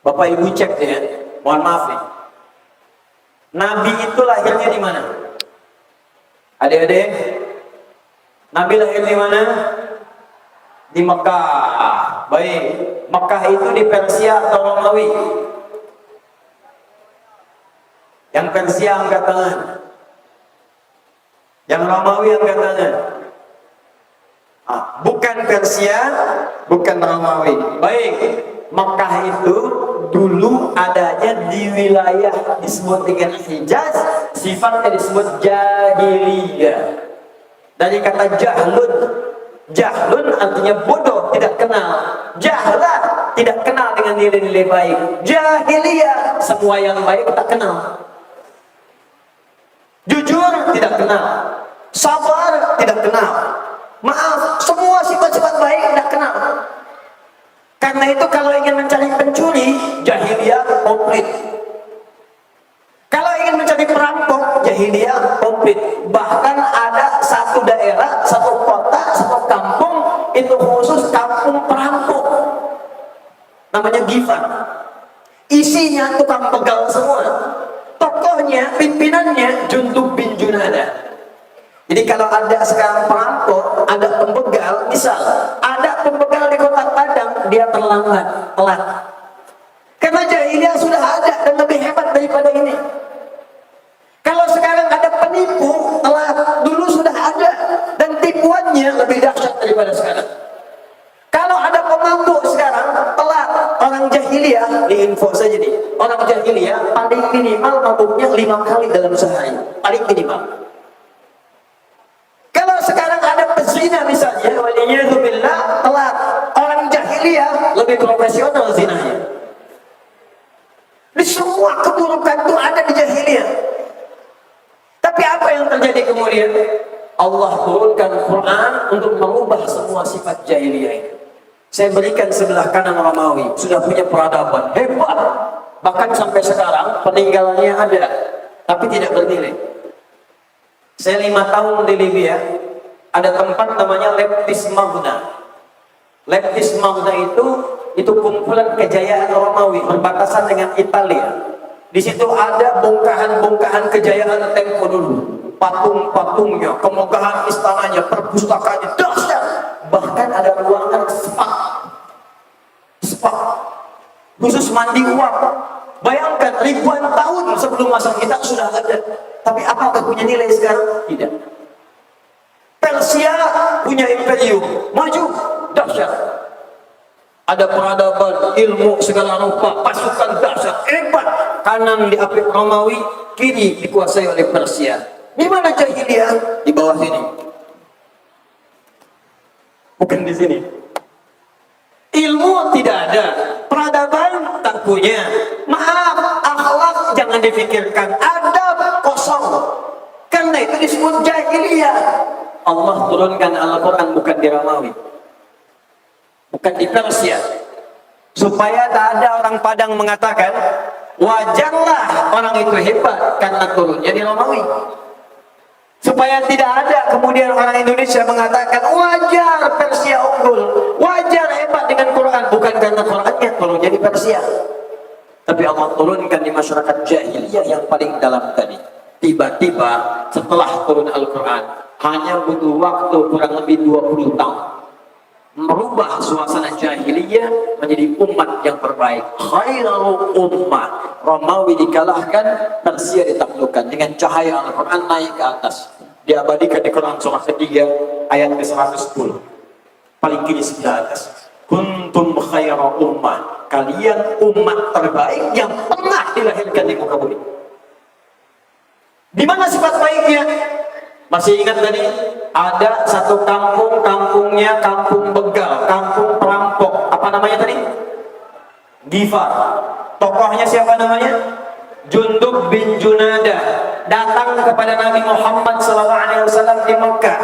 Bapak Ibu cek ya, mohon maaf nih. Nabi itu lahirnya di mana? Adik-adik, Nabi lahir di mana? Di Mekah. Baik, Mekah itu di Persia atau Romawi? Yang Persia angkat tangan. Yang Romawi angkat tangan. Bukan Persia, bukan Romawi. Baik, Mekah itu dulu adanya di wilayah disebut dengan Hijaz, sifatnya disebut jahiliyah. Dari kata jahlun. Jahlun artinya bodoh, tidak kenal. Jahlah, tidak kenal dengan nilai-nilai baik. Jahiliyah, semua yang baik tak kenal. Jujur, tidak kenal. Sabar, tidak kenal. Maaf, semua sifat-sifat baik tidak kenal. Karena itu kalau ingin mencari pencuri, jahiliyah komplit. Kalau ingin mencari perampok, jahiliyah komplit. Bahkan ada satu daerah, satu kota, satu kampung, itu khusus kampung perampok. Namanya Gifar. Isinya tukang begal semua. Tokohnya, pimpinannya Jundub bin Junada. Jadi kalau ada sekarang perampok, ada pembegal, misal ada pembegal di kota Padang, dia terlambat, telat. Karena jahiliyah sudah ada dan lebih hebat daripada ini. Kalau sekarang ada penipu, telat, dulu sudah ada dan tipuannya lebih dahsyat daripada sekarang. Kalau ada pemabuk sekarang, telat, orang jahiliyah, diinfo saja nih, orang jahiliyah paling minimal mabuknya 5 kali dalam sehari, paling minimal. Kalau sekarang ada pezina misalnya, waliyadzubillah, telat. Orang jahiliyah lebih profesional zinanya. Di semua keburukan itu ada di jahiliyah. Tapi apa yang terjadi kemudian? Allah turunkan Quran untuk mengubah semua sifat jahiliyah itu. Saya berikan sebelah kanan Romawi, sudah punya peradaban hebat. Bahkan sampai sekarang peninggalannya ada, tapi tidak bernilai. Saya 5 tahun di Libya, ada tempat namanya Leptis Magna. Leptis Magna itu kumpulan kejayaan Romawi, berbatasan dengan Italia. Di situ ada bongkahan-bongkahan kejayaan tempo dulu, patung-patungnya, kemegahan istananya, perpustakaannya dahsyat. Bahkan ada ruangan spa, khusus mandi uap. Bayangkan ribuan tahun sebelum masa kita sudah ada. Tapi apakah punya nilai sekarang? Tidak. Persia Persia punya imperium, maju, dahsyat. Ada peradaban, ilmu segala rupa, pasukan dahsyat, hebat. Kanan diapit Romawi, kiri dikuasai oleh Persia. Di mana jahiliyah? Di bawah sini. Bukan di sini. Ilmu tidak ada, peradaban tak punya. Maaf, akhlak jangan dipikirkan, adab kosong. Karena itu disebut jahiliyah. Allah turunkan Al-Quran bukan di Romawi, bukan di Persia, supaya tak ada orang Padang mengatakan wajarlah orang itu hebat karena turunnya di Romawi. Supaya tidak ada kemudian orang Indonesia mengatakan wajar Persia unggul, wajar hebat dengan Quran, bukan karena Qurannya turunnya di Persia, tapi Allah turunkan di masyarakat jahiliyah yang paling dalam tadi. Tiba-tiba setelah turun Al-Quran, hanya butuh waktu kurang lebih 20 tahun, merubah suasana jahiliyah menjadi umat yang terbaik. Khairul ummah. Romawi dikalahkan, Persia ditaklukkan dengan cahaya Al-Quran naik ke atas. Diabadikan di Quran surah ketiga ayat ke-110. Paling kiri sebelah atas. Kuntum khairul ummah. Kalian umat terbaik yang pernah dilahirkan di muka bumi. Di mana sifat baiknya? Masih ingat tadi? Ada satu kampung, kampungnya kampung begal, kampung perampok. Apa namanya tadi? Gifar. Tokohnya siapa namanya? Jundub bin Junadah. Datang kepada Nabi Muhammad SAW di Mekah,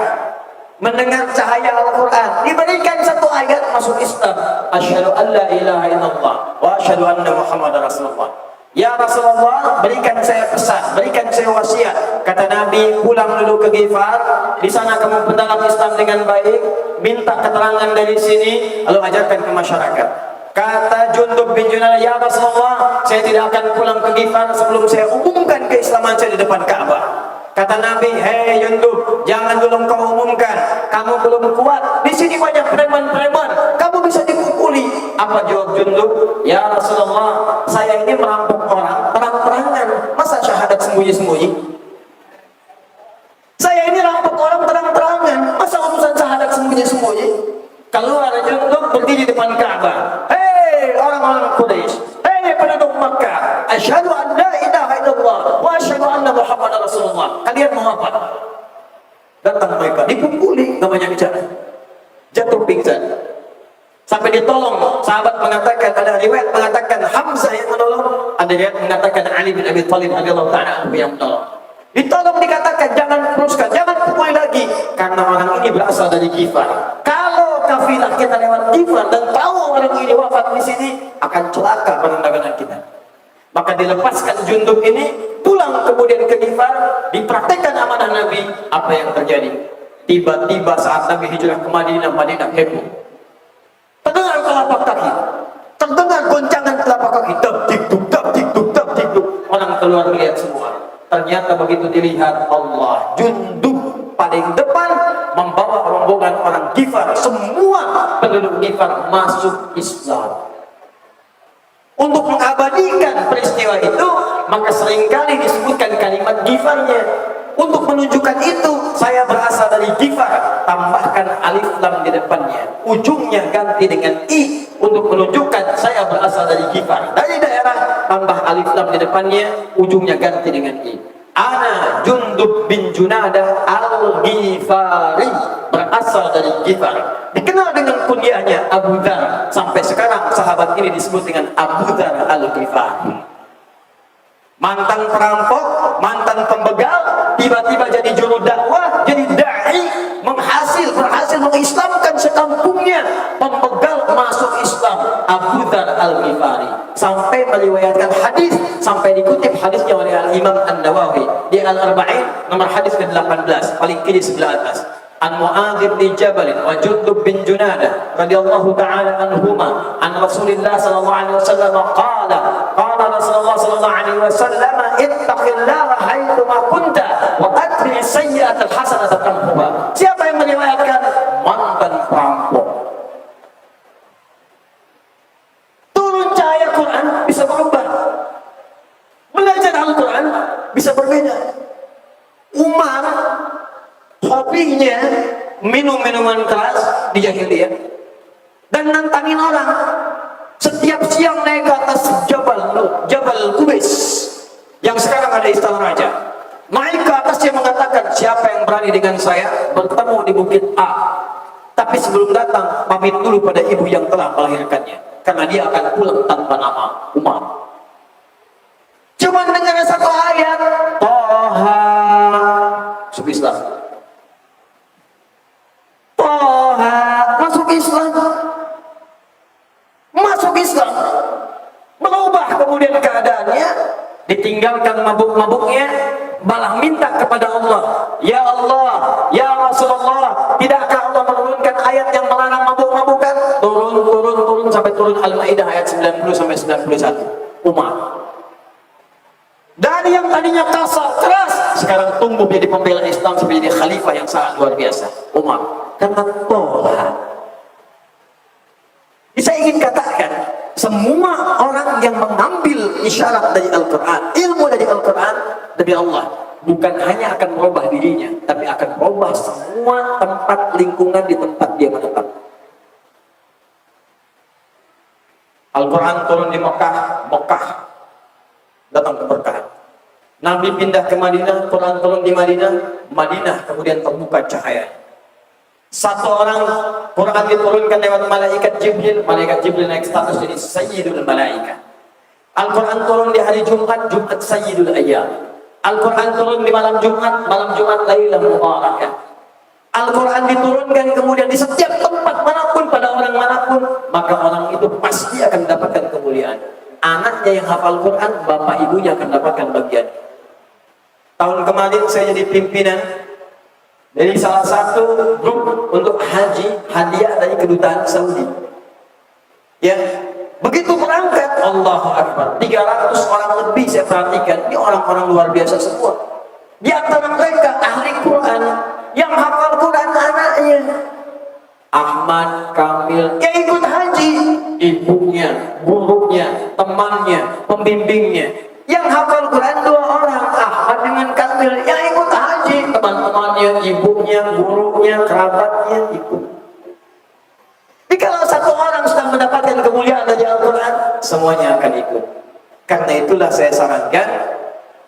mendengar cahaya Al-Quran, diberikan satu ayat masuk Islam. Asyhadu an la ilaha illallah wa asyhadu anna Muhammadar Rasulullah. Ya Rasulullah, berikan saya pesan, berikan saya wasiat. Kata Nabi, pulang dulu ke Gifar. Di sana kamu pendalam Islam dengan baik, minta keterangan dari sini, lalu ajarkan ke masyarakat. Kata Jundub bin Junadah, ya Rasulullah, saya tidak akan pulang ke Gifar sebelum saya umumkan keislaman saya di depan Ka'bah. Kata Nabi, hei Jundub, jangan dulu kau umumkan, kamu belum kuat. Di sini banyak preman-preman, kamu bisa dipukuli. Apa jawab Jundub? Ya Rasulullah, saya ini merampok orang terang-terangan, masa syahadat sembunyi-sembunyi? Saya ini rampok orang terang-terangan, masa urusan syahadat sembunyi-sembunyi? Keluar Jundub berdiri di depan Ka'bah. Hei orang-orang Quraisy, hei penduduk Makkah, asyhadu an la ilaha illallah wa asyhadu anna Muhammadar Rasulullah. Kalian mau apa? Datang mereka, dipukuli, namanya bicara, jatuh pingsan, sampai ditolong. Sahabat mengatakan, ada riwayat mengatakan Hamzah yang menolong, ada riwayat mengatakan Ali bin Abi Thalib radhiyallahu ta'ala anhu yang menolong. Ditolong, dikatakan jangan teruskan, jangan pukul lagi, karena orang ini berasal dari Gifar. Kalau kafilah kita lewat Gifar dan tahu orang ini wafat di sini, akan celaka perdagangan kita. Maka dilepaskan Jundub ini, pulang kemudian ke Gifar, dipraktekkan amanah Nabi. Apa yang terjadi? Tiba-tiba saat Nabi hijrah ke Madinah, Madinah heboh. Terdengar telapak kaki, terdengar goncangan telapak kaki, dab dikduk, dab dikduk, dab dikduk. Orang keluar melihat semua. Ternyata begitu dilihat, Allah, Jundub paling depan membawa rombongan orang Gifar. Semua penduduk Gifar masuk Islam. Untuk mengabadikan peristiwa itu, maka seringkali disebutkan kalimat Gifarnya. Untuk menunjukkan itu, saya berasal dari Gifar, tambahkan alif lam di depannya, ujungnya ganti dengan i, untuk menunjukkan saya berasal dari Gifar, dari daerah, tambah alif lam di depannya, ujungnya ganti dengan i. Ana Jundub bin Junadah al-Ghifari, berasal dari Gifar, dikenal dengan kunyahnya Abu Dzar. Sampai sekarang sahabat ini disebut dengan Abu Dzar al-Ghifari. Mantan perampok, mantan pembegal, tiba-tiba jadi juru dakwah, jadi da'i, berhasil mengislamkan sekampungnya. Pembegal masuk Islam, Abu Dzar al-Ghifari, sampai meriwayatkan hadis, sampai dikutip hadisnya oleh Al-Imam An-Nawawi di Al-Arba'in nomor hadis ke-18, paling kiri sebelah atas. An Mu'adz bin Jabal wa Jundub bin Junadah radhiyallahu ta'ala anhuma an Rasulillah sallallahu alaihi wasallam qala Rasulullah sallallahu alaihi wasallam ittaqillaha haitsu ma kunta wa atbi' sayyi'atal hasanata tamhuha. Siapa yang meriwayatkan? Mantan perampok. Turun cahaya Quran bisa berubah, belajar Al-Quran bisa berbeda. Umar hobinya minum minuman keras di jahiliyah dan nantangin orang. Setiap siang naik ke atas Jabal Kubais yang sekarang ada istana raja. Naik ke atas dia mengatakan, siapa yang berani dengan saya bertemu di bukit A. Tapi sebelum datang, pamit dulu pada ibu yang telah melahirkannya, karena dia akan pulang tanpa nama, Umar. Cuma dengar satu ayat, Toha, masuk Islam. Toha, masuk Islam. Masuk Islam. Berubah kemudian keadaannya, ditinggalkan mabuk-mabuknya, malah minta kepada Allah, ya Allah, ya Rasulullah, tidakkah Allah menurunkan ayat yang melarang mabuk-mabukan? Turun sampai turun Al-Maidah ayat 90 sampai 91. Umar. Dari yang tadinya kasar, keras, sekarang tumbuh menjadi pembela Islam sebagai khalifah yang sangat luar biasa. Umar. Karena Toha. Saya ingin katakan, semua orang yang mengambil isyarat dari Al-Quran, ilmu dari Al-Quran, dari Allah, bukan hanya akan merubah dirinya, tapi akan merubah semua tempat lingkungan di tempat dia menetap. Al-Quran turun di Mekah, Mekah datang keberkahan. Nabi pindah ke Madinah, Quran turun di Madinah, Madinah kemudian terbuka cahaya. Satu orang Quran diturunkan lewat malaikat Jibril naik status jadi Sayyidul Malaika. Al-Quran turun di hari Jumat, Jumat Sayyidul Ayyam. Al-Quran turun di malam Jumat Lailah Mubarakah. Al-Quran diturunkan kemudian di setiap tempat manapun pada orang manapun, maka orang itu pasti akan mendapatkan kemuliaan. Anaknya yang hafal Quran, bapak ibunya akan mendapatkan bagian. Tahun kemarin saya jadi pimpinan dari salah satu grup untuk haji hadiah dari kedutaan Saudi. Ya, begitu berangkat, Allahu Akbar, 300 orang lebih saya perhatikan, ini orang-orang luar biasa semua. Di antara mereka ahli Quran, yang hafal Quran anaknya. Ahmad Kamil yang ikut haji, ibunya, gurunya, temannya, pembimbingnya. Yang hafal Quran 2 orang, Ahmad dengan Kamil. Yang ikut haji, teman-temannya, ibunya, gurunya, kerabatnya ikut. Jadi kalau satu orang sudah mendapatkan kemuliaan dari Al-Quran, semuanya akan ikut. Karena itulah saya sarankan,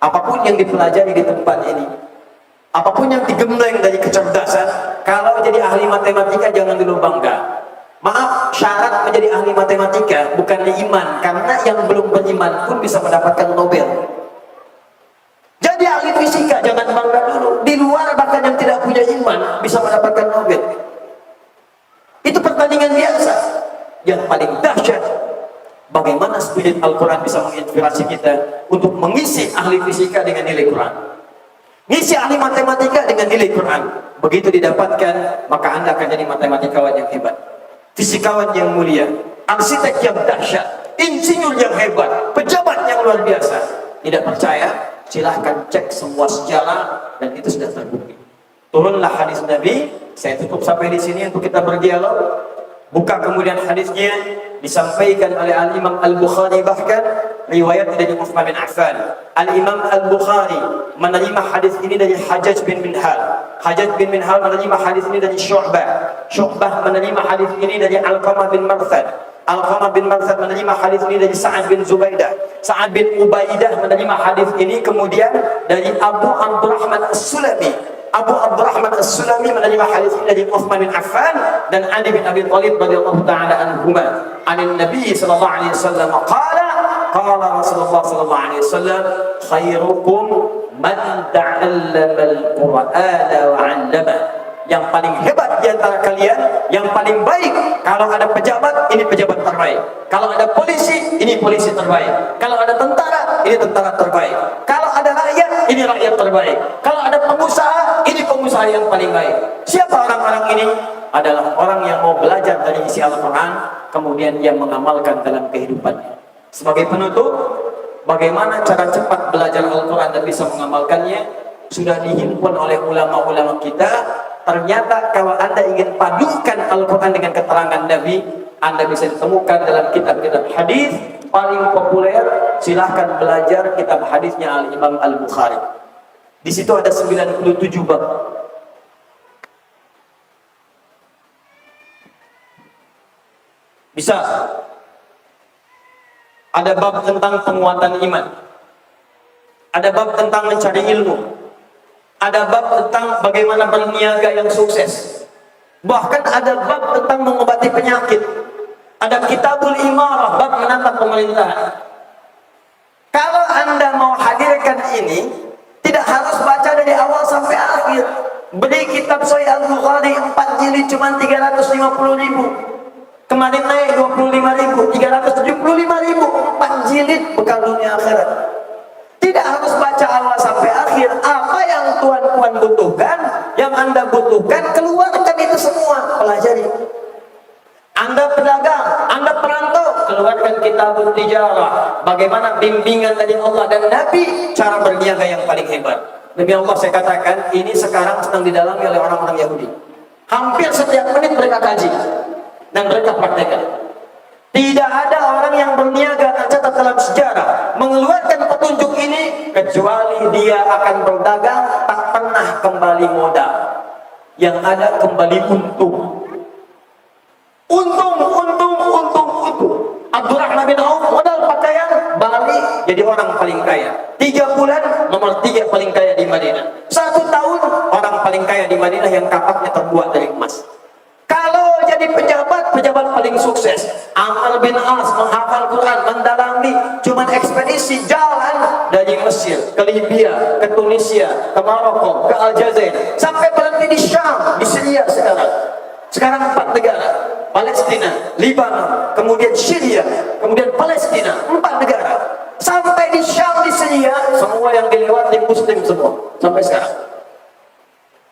apapun yang dipelajari di tempat ini, apapun yang digembleng dari kecerdasan, kalau jadi ahli matematika jangan dulu bangga. Maaf, syarat menjadi ahli matematika bukannya iman, karena yang belum beriman pun bisa mendapatkan Nobel. Jadi ahli fisika jangan bangga dulu. Di luar bahkan yang tidak punya iman bisa mendapatkan Nobel. Itu pertandingan biasa. Yang paling dahsyat, bagaimana spirit Al-Quran bisa menginspirasi kita untuk mengisi ahli fisika dengan nilai Quran, ngisi ahli matematika dengan nilai Quran. Begitu didapatkan, maka Anda akan jadi matematikawan yang hebat, fisikawan yang mulia, arsitek yang dahsyat, insinyur yang hebat, pejabat yang luar biasa. Tidak percaya? Silahkan cek semua sejarah dan itu sudah terbukti. Turunlah hadis Nabi. Saya tutup sampai di sini untuk kita berdialog. Buka kemudian hadisnya, disampaikan oleh Al-Imam Al-Bukhari, bahkan riwayat dari Utsman bin Affan. Al-Imam Al-Bukhari menerima hadis ini dari Hajjaj bin Minhal. Hajjaj bin Minhal menerima hadis ini dari Syu'bah. Syu'bah menerima hadis ini dari Alqamah bin Marsad. Alqamah bin Marsad menerima hadis ini dari Sa'ad bin Zubaidah. Sa'ad bin Ubaidah menerima hadis ini kemudian dari Abu Abdurrahman As-Sulami. Abu Abdurrahman As-Sulami menerima hadis ini dari Utsman bin Affan dan Ali bin Abi Thalib radhiyallahu taala anhuma. An Nabi sallallahu alaihi wasallam qala Rasulullah sallallahu alaihi wasallam, khairukum man ta'allama al-Qur'ana wa 'allama. Yang paling hebat di antara kalian, yang paling baik, kalau ada pejabat, ini pejabat terbaik. Kalau ada polisi, ini polisi terbaik. Kalau ada tentara, ini tentara terbaik. Kalau ada rakyat, ini rakyat terbaik. Kalau ada pengusaha, ini pengusaha yang paling baik. Siapa orang-orang ini? Adalah orang yang mau belajar dari isi Al-Quran, kemudian yang mengamalkan dalam kehidupannya. Sebagai penutup, bagaimana cara cepat belajar Al-Quran dan bisa mengamalkannya? Sudah dihimpun oleh ulama-ulama kita. Ternyata kalau Anda ingin padukan Al-Quran dengan keterangan Nabi, Anda bisa ditemukan dalam kitab-kitab hadis paling populer. Silahkan belajar kitab hadisnya Al-Imam Al-Bukhari. Di situ ada 97 bab. Bisa. Ada bab tentang penguatan iman. Ada bab tentang mencari ilmu. Ada bab tentang bagaimana berniaga yang sukses. Bahkan ada bab tentang mengobati penyakit. Ada kitabul imarah, bab menata pemerintahan. Kalau Anda mau hadirkan ini, tidak harus baca dari awal sampai akhir. Beli kitab Sahih Al-Bukhari 4 jilid cuma 350.000. Kemarin naik 25.000, 375.000, 4 jilid bekal dunia akhirat. Tidak harus baca awal sampai akhir. Apa yang tuan-tuan butuhkan, yang Anda butuhkan, keluarkan itu semua, pelajari. Anda pedagang, Anda perantau, keluarkan kitabul tijarah. Bagaimana bimbingan dari Allah dan Nabi, cara berniaga yang paling hebat. Demi Allah saya katakan, ini sekarang sedang didalami oleh orang-orang Yahudi. Hampir setiap menit mereka kaji dan mereka praktekkan. Tidak ada orang yang berniaga tercatat dalam sejarah mengeluarkan petunjuk ini kecuali dia akan berdagang tak pernah kembali modal. Yang ada kembali untung. Untung. Abdurrahman bin Auf modal pakaian, balik jadi orang paling kaya. 3 bulan nomor 3 paling kaya di Madinah. 1 tahun orang paling kaya di Madinah yang kapaknya terbuat dari emas. Kalau jadi pejabat paling sukses. Amr bin As menghafal Quran, mendalami, cuman ekspedisi jalan dari Mesir ke Libya, ke Tunisia, ke Maroko, ke Aljazair, sampai berhenti di Syam, di Syria sekarang. Sekarang 4 negara, Palestina, Libanon, kemudian Syria, kemudian Palestina, 4 negara. Sampai di Syam, di Syria, semua yang dilewati Muslim semua, sampai sekarang.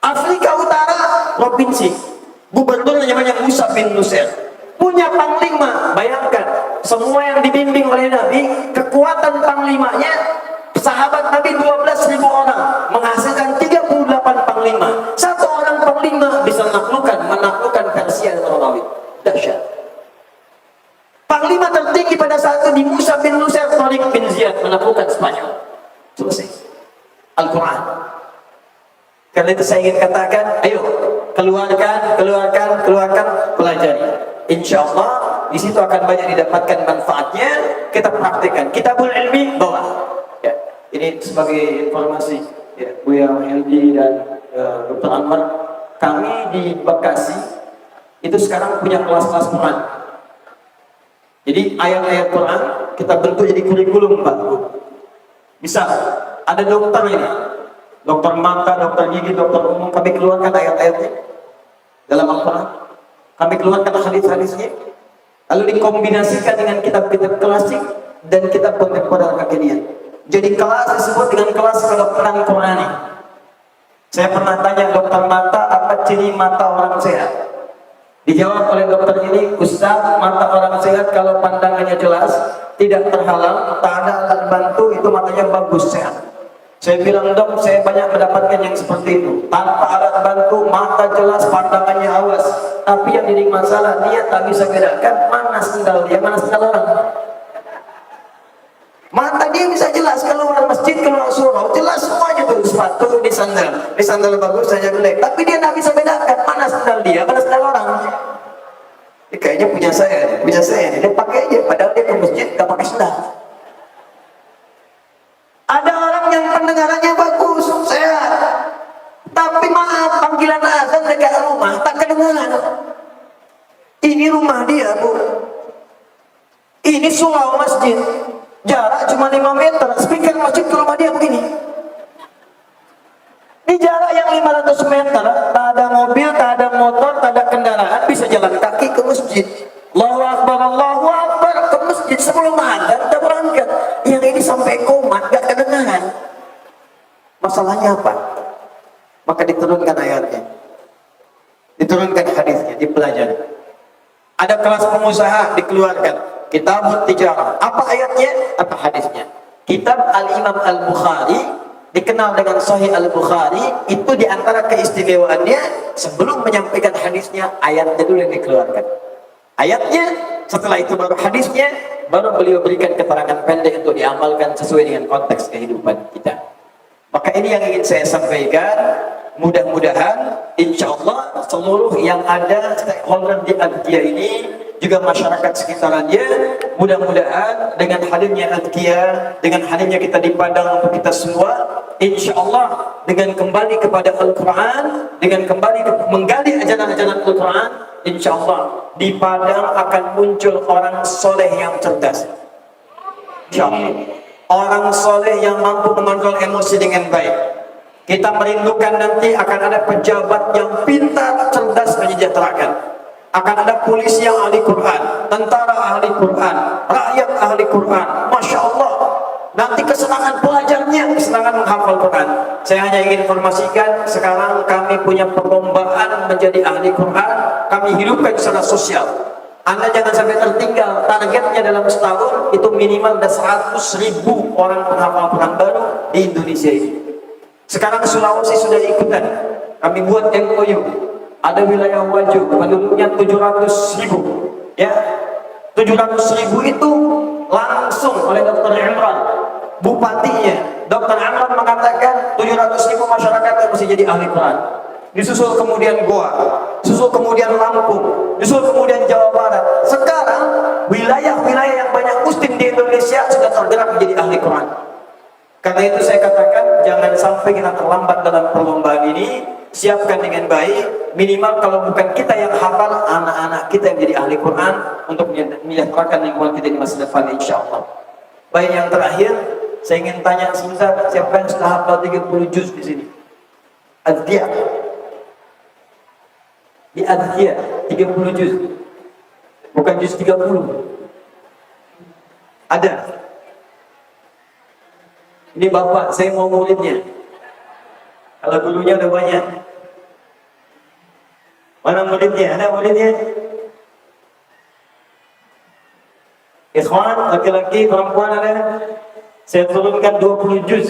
Afrika Utara, provinsi, gubernurnya namanya Musa bin Nusair, punya panglima. Bayangkan, semua yang dibimbing oleh Nabi, kekuatan panglimanya, sahabat Nabi 12.000 orang, menghasilkan 38 panglima. Satu orang panglima bisa menaklukkan Persia dan Romawi. Dahsyat. Panglima tertinggi pada saat itu di Musa bin Nusair, Tariq bin Ziyad, menaklukkan Spanyol. Selesai. Al-Quran. Karena itu saya ingin katakan, ayo keluarkan, pelajari. Insya Allah di situ akan banyak didapatkan manfaatnya. Kita praktekkan. Kitabul ilmi bawa. Ya, ini sebagai informasi ya, Buya Heldi dan Dr. Anwar. Kami di Bekasi itu sekarang punya kelas-kelas Quran. Jadi ayat-ayat Quran kita bentuk jadi kurikulum, Pak. Bisa. Ada dokter ini. Dokter mata, dokter gigi, dokter umum, kami keluarkan ayat-ayatnya dalam Al-Quran. Kami keluarkan hadis-hadisnya, lalu dikombinasikan dengan kitab-kitab klasik dan kitab kontemporer kekinian. Jadi kelas disebut dengan kelas kedokteran Qurani. Saya pernah tanya dokter mata, apa ciri mata orang sehat? Dijawab oleh dokter ini, Ustaz, mata orang sehat kalau pandangannya jelas, tidak terhalang, tak ada alat bantu, itu matanya bagus, sehat. Saya bilang, dok, saya banyak mendapatkan yang seperti itu. Tanpa alat bantu, mata jelas, pandangannya awas. Tapi yang jadi masalah, dia tak bisa bedakan mana sendal dia, mana sendal orang. Mata dia bisa jelas, keluar masjid, keluar surau, jelas semuanya tuh, sepatu, di sandal bagus saja jelek. Tapi dia tak bisa bedakan mana sendal dia, mana sendal orang. Ini kayaknya punya saya, dia pakai aja, padahal dia ke masjid, gak pakai sendal. Ada orang yang pendengarannya bagus, sehat, tapi maaf, panggilan azan dekat rumah tak kedengaran. Ini rumah dia, Bu. Ini surau masjid, jarak cuma 5 meter, speaker masjid ke rumah dia begini. Di jarak yang 500 meter, tak ada mobil, tak ada motor, tak ada kendaraan, bisa jalan kaki ke masjid. Allahu Akbar, ke masjid sebelum adzan kita berangkat. Yang ini sampai komat, gak kedengaran. Masalahnya apa? Maka diturunkan ayatnya, diturunkan hadisnya, dipelajari. Ada kelas pengusaha dikeluarkan, kitab tijarah. Apa ayatnya? Apa hadisnya? Kitab Al-Imam Al-Bukhari, dikenal dengan Sahih Al-Bukhari, itu diantara keistimewaannya, sebelum menyampaikan hadisnya, ayatnya dulu yang dikeluarkan. Ayatnya, setelah itu baru hadisnya, baru beliau berikan keterangan pendek untuk diamalkan sesuai dengan konteks kehidupan kita. Maka ini yang ingin saya sampaikan, mudah-mudahan insya Allah seluruh yang ada stakeholder di Adkia ini juga masyarakat sekitarnya, mudah-mudahan dengan hadirnya Adkia, dengan hadirnya kita di Padang untuk kita semua, insya Allah dengan kembali kepada Al-Quran, dengan kembali menggali ajaran-ajaran Al-Quran, insya Allah di Padang akan muncul orang soleh yang cerdas. Insya Allah orang soleh yang mampu mengontrol emosi dengan baik. Kita merindukan nanti akan ada pejabat yang pintar, cerdas, menyejahterakan. Akan ada polisi yang ahli Quran, tentara ahli Quran, rakyat ahli Quran. Masya Allah. Nanti kesenangan pelajarnya, kesenangan menghafal Quran. Saya hanya ingin informasikan, sekarang kami punya perlombaan menjadi ahli Quran. Kami hidupkan secara sosial. Anda jangan sampai tertinggal. Targetnya dalam setahun itu minimal ada 100.000 orang penghafal Quran baru di Indonesia ini. Sekarang Sulawesi sudah ikutan. Kami buat MOU. Ada wilayah Waju, penduduknya 700.000. Ya, 700.000 itu langsung oleh Dr. Imran, bupatinya. Dr. Imran mengatakan 700.000 masyarakat yang mesti jadi ahli Quran. Disusul kemudian Goa, susul kemudian Lampung, susul kemudian Jawa Barat. Sekarang wilayah-wilayah yang banyak muslim di Indonesia sudah tergerak menjadi ahli Quran. Karena itu saya katakan jangan sampai kita terlambat dalam perlombaan ini. Siapkan dengan baik, minimal kalau bukan kita yang hafal, anak-anak kita yang menjadi ahli Quran untuk menyejahterakan lingkungan kita di masa depan, insya Allah. Baik, yang terakhir saya ingin tanya sebentar, siapa yang sudah hafal 30 juz di sini? Adkia. Di Adkia 30 juz, bukan juz 30. Ada. Ini bapak, saya mau muridnya. Kalau dulunya udah banyak. Mana muridnya? Ada muridnya? Ikhwan, laki-laki, perempuan ada? Saya turunkan 20 juz.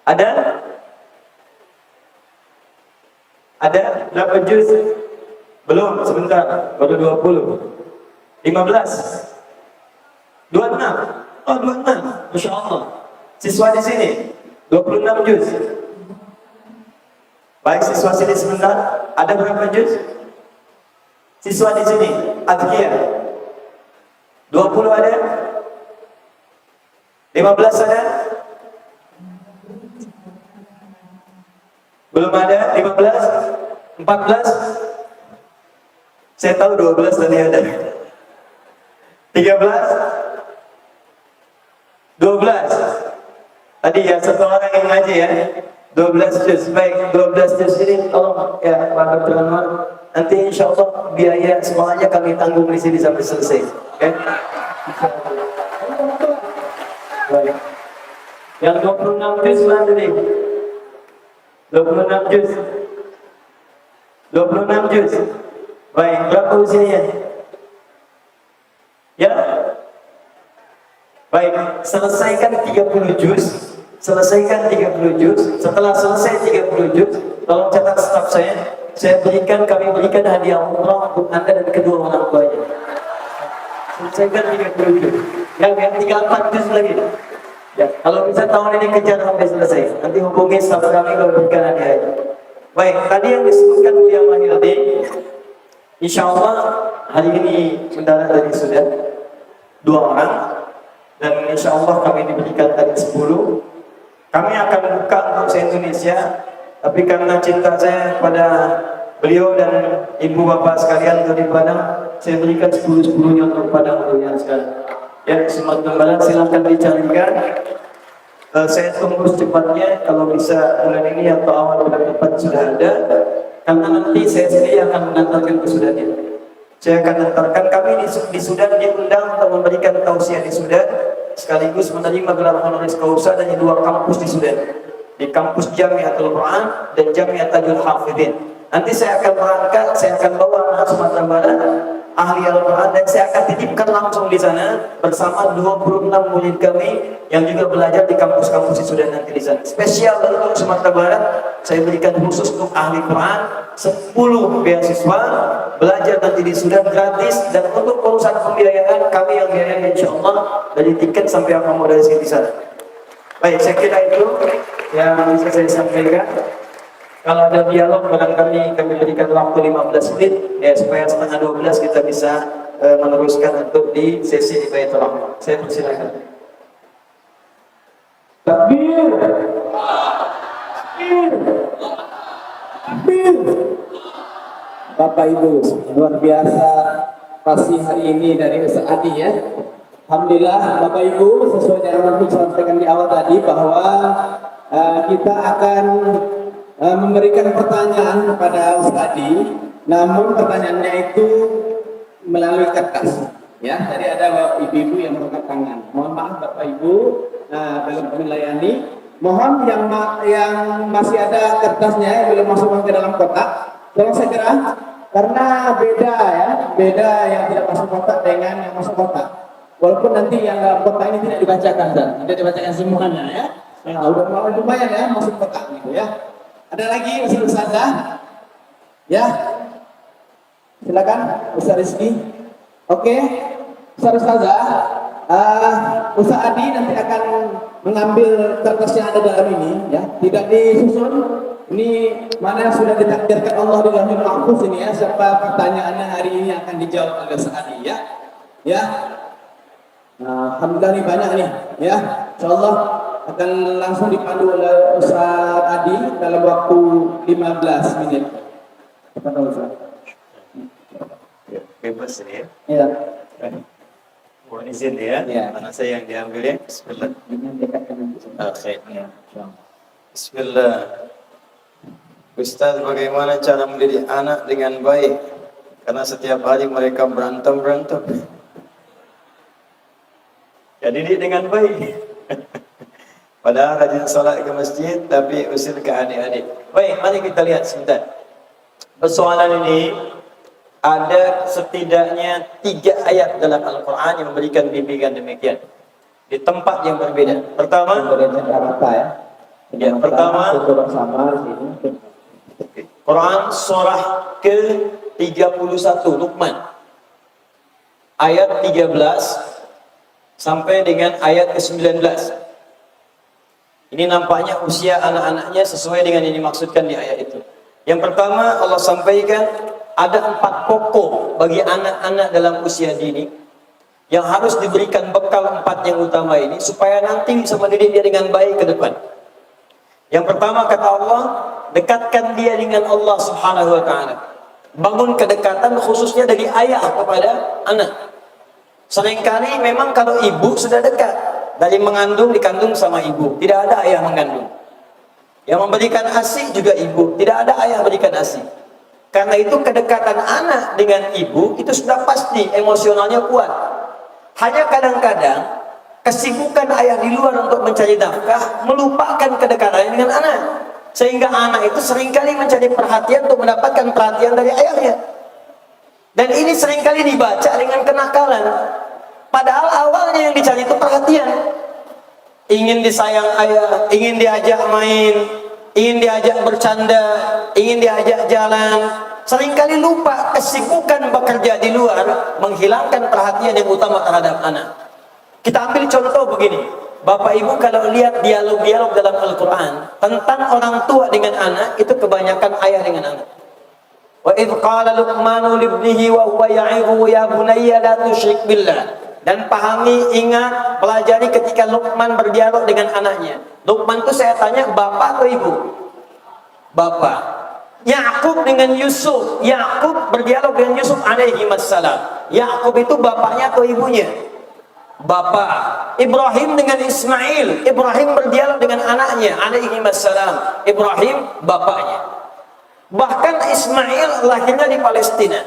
Ada? Ada? Berapa juz? Belum, sebentar. Baru 20. 15. 26. Oh, 26. Masya Allah. Siswa di sini 26 juz. Baik, siswa sini sebentar. Ada berapa juz? Siswa di sini Adkia 20 ada? 15 ada? Belum ada? 15? 14? Saya tahu 12 tadi ada. 13? 12? Tadi ya satu orang yang ngaji ya 12 juz. Baik, 12 juz ini tolong ya Pak Dr. Anwar, nanti insya Allah biaya semuanya kami tanggung di sini sampai selesai, okay? Baik. Yang 26 juz mana nih? 26 juz. 26 juz. Baik, berapa usianya? Ya. Baik, selesaikan 30 juz. Selesaikan 30 juz. Setelah selesai 30 juz, tolong catat staf saya kami berikan hadiah umrah untuk Anda dan kedua orang tuanya. Selesaikan 30 juz. Yang 34 juz lagi. Ya, kalau bisa tahun ini kejar sampai selesai. Nanti hubungi staf kami kalau berikan hadiahnya. Baik, tadi yang disebutkan Buya Mahildi, insya Allah hari ini mendarat dari Sudan 2 orang. Dan insya Allah kami diberikan tadi 10. Kami akan buka untuk se-Indonesia, tapi karena cinta saya kepada beliau dan ibu bapak sekalian dari Padang, saya berikan 10-10-nya untuk Padang yang sekalian. Ya, Sumatera Barat silahkan dicarikan. Saya tunggu secepatnya, kalau bisa bulan ini atau awal bulan depan sudah ada. Karena nanti saya sendiri akan mengantarkan ke Sudan. Saya akan antarkan, kami di Sudan diundang untuk memberikan tausiah di Sudan, sekaligus menerima gelar honoris causa dari 2 kampus di Sudan, di kampus Jamiatul Quran dan Jamiatul Hafidin. Nanti saya akan berangkat, saya akan bawa anak Sumatera Barat, ahli Al-Quran, dan saya akan titipkan langsung di sana bersama 26 murid kami yang juga belajar di kampus-kampus di Sudan nanti di sana. Spesial untuk Sumatera Barat, saya berikan khusus untuk ahli Quran 10 beasiswa belajar nanti di Sudan gratis, dan untuk urusan pembiayaan kami yang biayain insya Allah dari tiket sampai akomodasi di sana. Baik, saya kira itu. yang bisa saya sampaikan. Kalau ada dialog barangkali kami berikan waktu 15 menit ya, supaya setengah 12 kita bisa meneruskan untuk di sesi di Baitul Rahman. Saya persilakan. Takbir. Takbir. Takbir. Bapak Ibu, luar biasa pasti hari ini dari Ustaz Adi ya. Alhamdulillah Bapak Ibu, sesuai yang Nabi sampaikan di awal tadi bahwa kita akan memberikan pertanyaan kepada Ustaz Adi, namun pertanyaannya itu melalui kertas ya. Tadi ada ibu-ibu yang mengangkat tangan. Mohon maaf Bapak Ibu, belum kami layani. Mohon yang masih ada kertasnya yang belum masukkan ke dalam kotak, tolong segera, karena beda yang tidak masuk kotak dengan yang masuk kotak. Walaupun nanti yang dalam kotak ini tidak dibacakan, tidak dibacakan semuanya ya. Nah, udah lumayan ya masuk kotak gitu ya. Ada lagi Ustazah? Ya, silakan Ustaz Rizky. Oke, Ustazah, Ustaz Adi nanti akan mengambil kertas yang ada dalam ini, ya, tidak disusun. Ini mana yang sudah ditakdirkan Allah di Lauhul Mahfuz ini ya, siapa pertanyaannya hari ini akan dijawab oleh Ustaz Adi ya, ya. Nah, alhamdulillah ini banyak nih, ya. Insyaallah akan langsung dipandu oleh Ustaz Adi dalam waktu 15 menit. Kepada Ustaz. Ya, bebas ini ya. Ya. Mohon izin ya. Ya. Mana saya yang diambil ya? Bismillah. Oke. Ya. Bismillah. Ustaz, bagaimana cara mendidik anak dengan baik? Karena setiap hari mereka berantem. Ya, didik dengan baik. Padahal rajin sholat ke masjid, tapi usir ke adik-adik. Baik, mari kita lihat sebentar. Persoalan ini ada setidaknya 3 ayat dalam Al-Quran yang memberikan bimbingan demikian di tempat yang berbeda. Pertama, ya, pertama Quran surah ke-31 Luqman ayat 13 sampai dengan ayat ke-19. Ini nampaknya usia anak-anaknya sesuai dengan yang dimaksudkan di ayat itu. Yang pertama Allah sampaikan ada 4 pokok bagi anak-anak dalam usia dini yang harus diberikan bekal 4 yang utama ini supaya nanti bisa mendidik dia dengan baik ke depan. Yang pertama kata Allah, dekatkan dia dengan Allah Subhanahu wa taala. Bangun kedekatan khususnya dari ayah kepada anak. Seringkali memang kalau ibu sudah dekat, dari mengandung dikandung sama ibu, tidak ada ayah mengandung. Yang memberikan ASI juga ibu, tidak ada ayah memberikan ASI. Karena itu kedekatan anak dengan ibu itu sudah pasti emosionalnya kuat. Hanya kadang-kadang kesibukan ayah di luar untuk mencari nafkah melupakan kedekatannya dengan anak, sehingga anak itu seringkali mencari perhatian untuk mendapatkan perhatian dari ayahnya. Dan ini seringkali dibaca dengan kenakalan. Padahal awalnya yang dicari itu perhatian. Ingin disayang ayah, ingin diajak main, ingin diajak bercanda, ingin diajak jalan. Seringkali lupa kesibukan bekerja di luar menghilangkan perhatian yang utama terhadap anak. Kita ambil contoh begini. Bapak Ibu kalau lihat dialog-dialog dalam Al-Quran tentang orang tua dengan anak, itu kebanyakan ayah dengan anak. Wa idh qala Luqmanu libnihi wa huwa ya'iduhu ya bunayya la tusyrik billah. Dan pahami, ingat, pelajari ketika Luqman berdialog dengan anaknya. Luqman itu saya tanya, bapak atau ibu? Bapak. Yakub dengan Yusuf. Yakub berdialog dengan Yusuf alaihi wassalam. Yakub itu bapaknya atau ibunya? Bapak. Ibrahim dengan Ismail. Ibrahim berdialog dengan anaknya alaihi wassalam. Ibrahim bapaknya. Bahkan Ismail lahirnya di Palestina,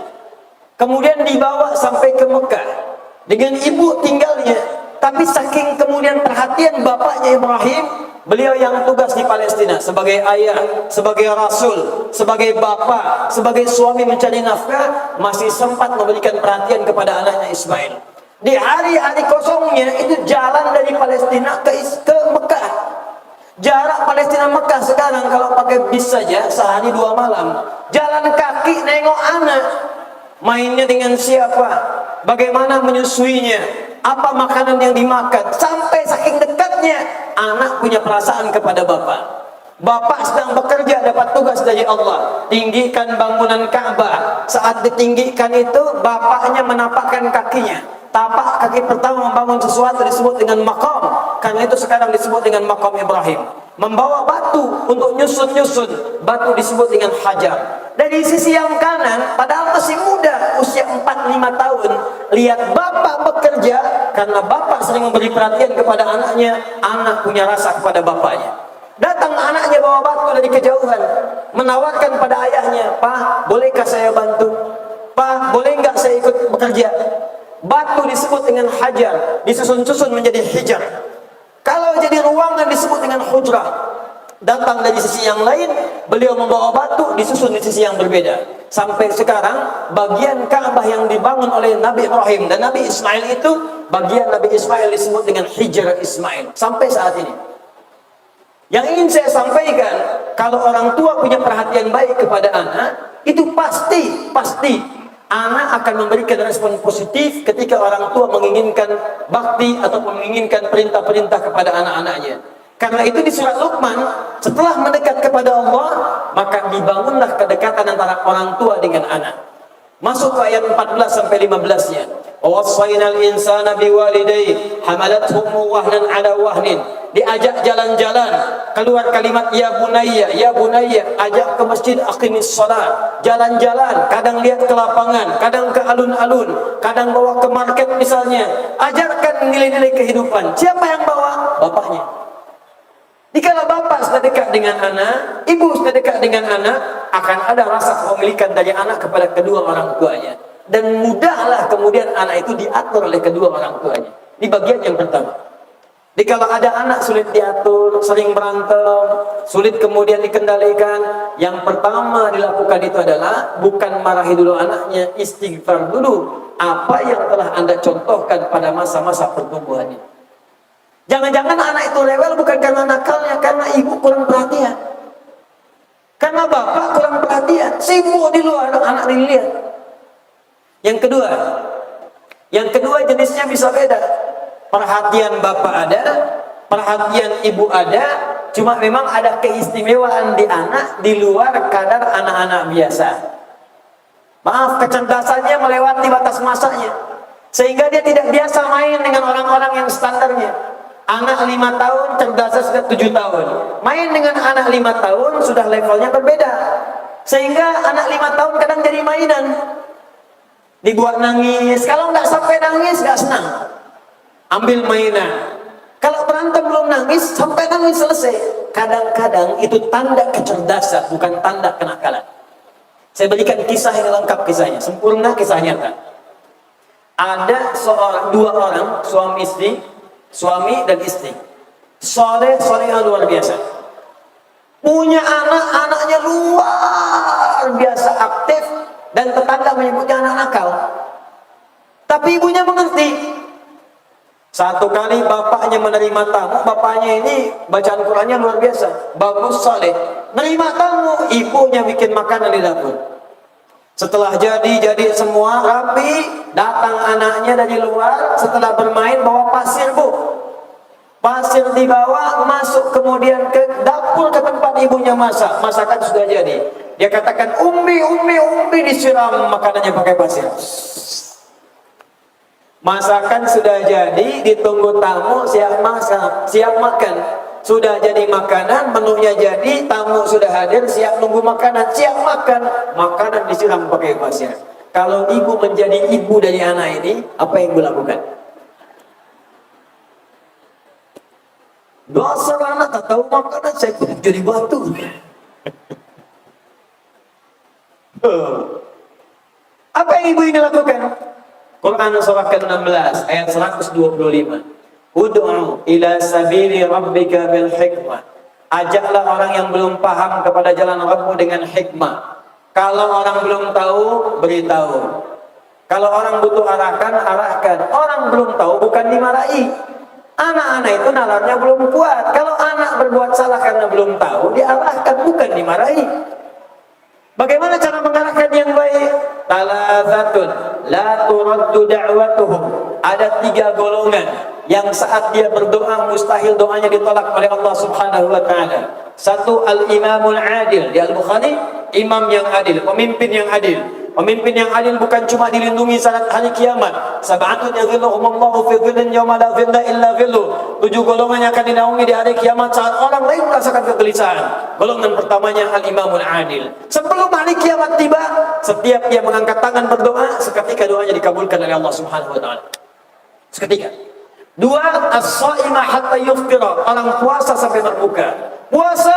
kemudian dibawa sampai ke Mekah dengan ibu tinggalnya. Tapi saking kemudian perhatian bapaknya Ibrahim, beliau yang tugas di Palestina sebagai ayah, sebagai rasul, sebagai bapak, sebagai suami mencari nafkah, masih sempat memberikan perhatian kepada anaknya Ismail. Di hari-hari kosongnya itu jalan dari Palestina ke Mekah. Jarak Palestina Mekah sekarang kalau pakai bis saja sehari 2 malam. Jalan kaki nengok anak, mainnya dengan siapa, bagaimana menyusuinya, apa makanan yang dimakan, sampai saking dekatnya anak punya perasaan kepada bapak. Bapak sedang bekerja, dapat tugas dari Allah, tinggikan bangunan Ka'bah. Saat ditinggikan itu, bapaknya menapakkan kakinya. Tapak kaki pertama membangun sesuatu disebut dengan maqam. Karena itu sekarang disebut dengan maqam Ibrahim. Membawa batu untuk nyusun-nyusun, batu disebut dengan hajar. Dari sisi yang kanan, padahal masih muda, usia 4-5 tahun, lihat bapak bekerja, karena bapak sering memberi perhatian kepada anaknya, anak punya rasa kepada bapaknya. Datang anaknya bawa batu dari kejauhan, menawarkan pada ayahnya, "Pak, bolehkah saya bantu? Pak, boleh nggak saya ikut bekerja?" Batu disebut dengan hajar, disusun-susun menjadi hijar. Kalau jadi ruangan disebut dengan hujrah. Datang dari sisi yang lain, beliau membawa batu disusun di sisi yang berbeda. Sampai sekarang, bagian Ka'bah yang dibangun oleh Nabi Ibrahim dan Nabi Ismail itu, bagian Nabi Ismail disebut dengan Hijr Ismail. Sampai saat ini. Yang ingin saya sampaikan, kalau orang tua punya perhatian baik kepada anak, itu pasti anak akan memberikan respon positif ketika orang tua menginginkan bakti atau menginginkan perintah-perintah kepada anak-anaknya. Karena itu di surat Luqman, setelah mendekat kepada Allah, maka dibangunlah kedekatan antara orang tua dengan anak. Masuk ke ayat 14 sampai 15-nya. Wassaynal insana biwalidayhi hamalathu wahnan ala wahnin. Diajak jalan-jalan, keluar kalimat ya bunayya, ajak ke masjid aqimis shalah, jalan-jalan, kadang lihat ke lapangan, kadang ke alun-alun, kadang bawa ke market misalnya, ajarkan nilai-nilai kehidupan. Siapa yang bawa? Bapaknya. Jika bapak sudah dekat dengan anak, ibu sudah dekat dengan anak, akan ada rasa kepemilikan dari anak kepada kedua orang tuanya. Dan mudahlah kemudian anak itu diatur oleh kedua orang tuanya. Di bagian yang pertama. Jadi kalau ada anak sulit diatur, sering berantem, sulit kemudian dikendalikan, yang pertama dilakukan itu adalah bukan marahi dulu anaknya, istighfar dulu apa yang telah Anda contohkan pada masa-masa pertumbuhannya. Jangan-jangan anak itu rewel bukan karena nakalnya, karena ibu kurang perhatian. Karena bapak kurang perhatian, sibuk di luar, anak dilihat. Yang kedua jenisnya bisa beda. Perhatian bapak ada, perhatian ibu ada, cuma memang ada keistimewaan di anak di luar kadar anak-anak biasa. Maaf, kecerdasannya melewati batas masanya, sehingga dia tidak biasa main dengan orang-orang yang standarnya. Anak 5 tahun, cerdasnya sudah 7 tahun. Main dengan anak 5 tahun, sudah levelnya berbeda. Sehingga anak 5 tahun kadang jadi mainan. Dibuat nangis, kalau nggak sampai nangis, nggak senang. Ambil mainan. Kalau berantem belum nangis, sampai nangis selesai. Kadang-kadang itu tanda kecerdasan, bukan tanda kenakalan. Saya berikan kisah yang lengkap kisahnya, sempurna kisah nyata. Ada dua orang, suami dan istri. Soleh-solehan luar biasa. Punya anak-anaknya luar biasa aktif, dan tetangga menyebutnya anak nakal. Tapi ibunya mengerti. Satu kali bapaknya menerima tamu, bapaknya ini bacaan Qurannya luar biasa, bagus, soleh. Menerima tamu, ibunya bikin makanan di dapur. Setelah jadi semua rapi, datang anaknya dari luar, setelah bermain bawa pasir, Bu. Pasir dibawa, masuk kemudian ke dapur ke tempat ibunya masak. Masakan sudah jadi. Dia katakan, Ummi, disiram makanannya pakai pasir. Masakan sudah jadi, ditunggu tamu, siap masak, siap makan. Sudah jadi makanan, menunya jadi, tamu sudah hadir, siap nunggu makanan, siap makan. Makanan disiram pakai pasir. Kalau ibu menjadi ibu dari anak ini, apa yang ibu lakukan? Dasar anak tak tahu makanan, saya pun jadi batu. Apa yang ibu ini lakukan? Quran surah ke-16 ayat 125. Ud'u ila sabili rabbika bil hikmah. Ajaklah orang yang belum paham kepada jalan Rabbmu dengan hikmah. Kalau orang belum tahu, beritahu. Kalau orang butuh arahkan. Orang belum tahu bukan dimarahi. Anak-anak itu nalarnya belum kuat. Kalau anak berbuat salah karena belum tahu, diarahkan bukan dimarahi. Bagaimana cara mengarahkan yang baik? Talathatun la turaddu da'watuhum. Ada 3 golongan yang saat dia berdoa mustahil doanya ditolak oleh Allah Subhanahu wa taala. Satu, al-imamul adil. Di Al-Bukhari, imam yang adil, pemimpin yang adil. Pemimpin yang adil bukan cuma dilindungi saat hari kiamat. Sab'atun yadhilluhumullahu fi dhillin yawma la dhilla illa dhilluh. 7 golongan yang akan dinaungi di hari kiamat saat orang lain merasakan kegelisahan. Golongan pertamanya al-imamul adil. Sebelum hari kiamat tiba, setiap dia mengangkat tangan berdoa, seketika doanya dikabulkan oleh Allah Subhanahu wa taala. Seketika. 2, as-shaimah hatta yuftira. Orang puasa sampai berbuka. Puasa,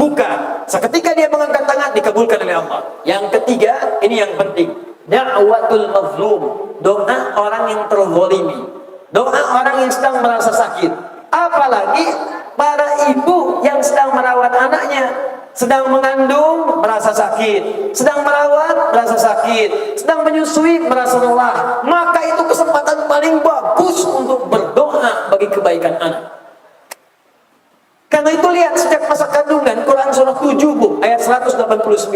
buka. Seketika dia mengangkat tangan, dikabulkan oleh Allah. Yang ketiga, ini yang penting. Da'watul mazlum. Doa orang yang terzalimi. Doa orang yang sedang merasa sakit. Apalagi para ibu yang sedang merawat anaknya. Sedang mengandung, merasa sakit. Sedang merawat, merasa sakit. Sedang menyusui, merasa lelah. Maka itu kesempatan paling bagus untuk berdoa bagi kebaikan anak. Karena itu lihat sejak masa kandungan, Quran surah 7 Bu, ayat 189.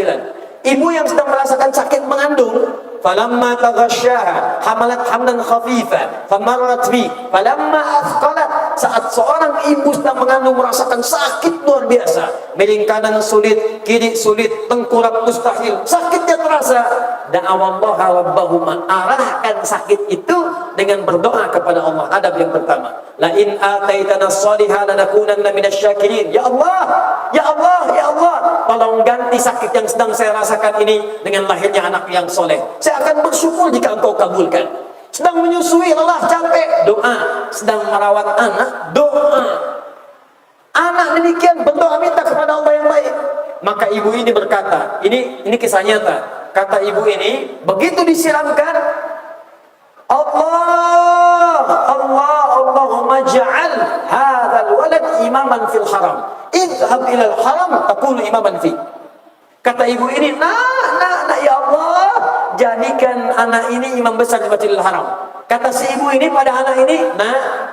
Ibu yang sedang merasakan sakit mengandung, falamma taghasyaha hamalat hamdan khafifa famarrat bi falamma athqalat. Saat seorang ibu sedang mengandung merasakan sakit luar biasa, miring kanan sulit, kiri sulit, tengkurap mustahil, sakitnya terasa, da'awallaha rabbahuma, arahkan sakit itu dengan berdoa kepada Allah. Adab yang pertama, la in ataitana shalihan lanakunanna minasyakirin. Ya Allah, ya Allah, ya Allah, tolong ganti sakit yang sedang saya rasakan ini dengan lahirnya anak yang soleh. Saya akan bersyukur jika Engkau kabulkan. Sedang menyusui, lelah, capek, doa. Sedang merawat anak, doa. Anak demikian berdoa minta kepada Allah yang baik. Maka ibu ini berkata, ini kisah nyata. Kata ibu ini, begitu disiramkan, Allahumma ja'al hadzal walad imaman fil haram. Idhhab ilal haram takunu imaman fi. Kata ibu ini, ya Allah, jadikan anak ini imam besar di Masjidil Haram. Kata si ibu ini pada anak ini,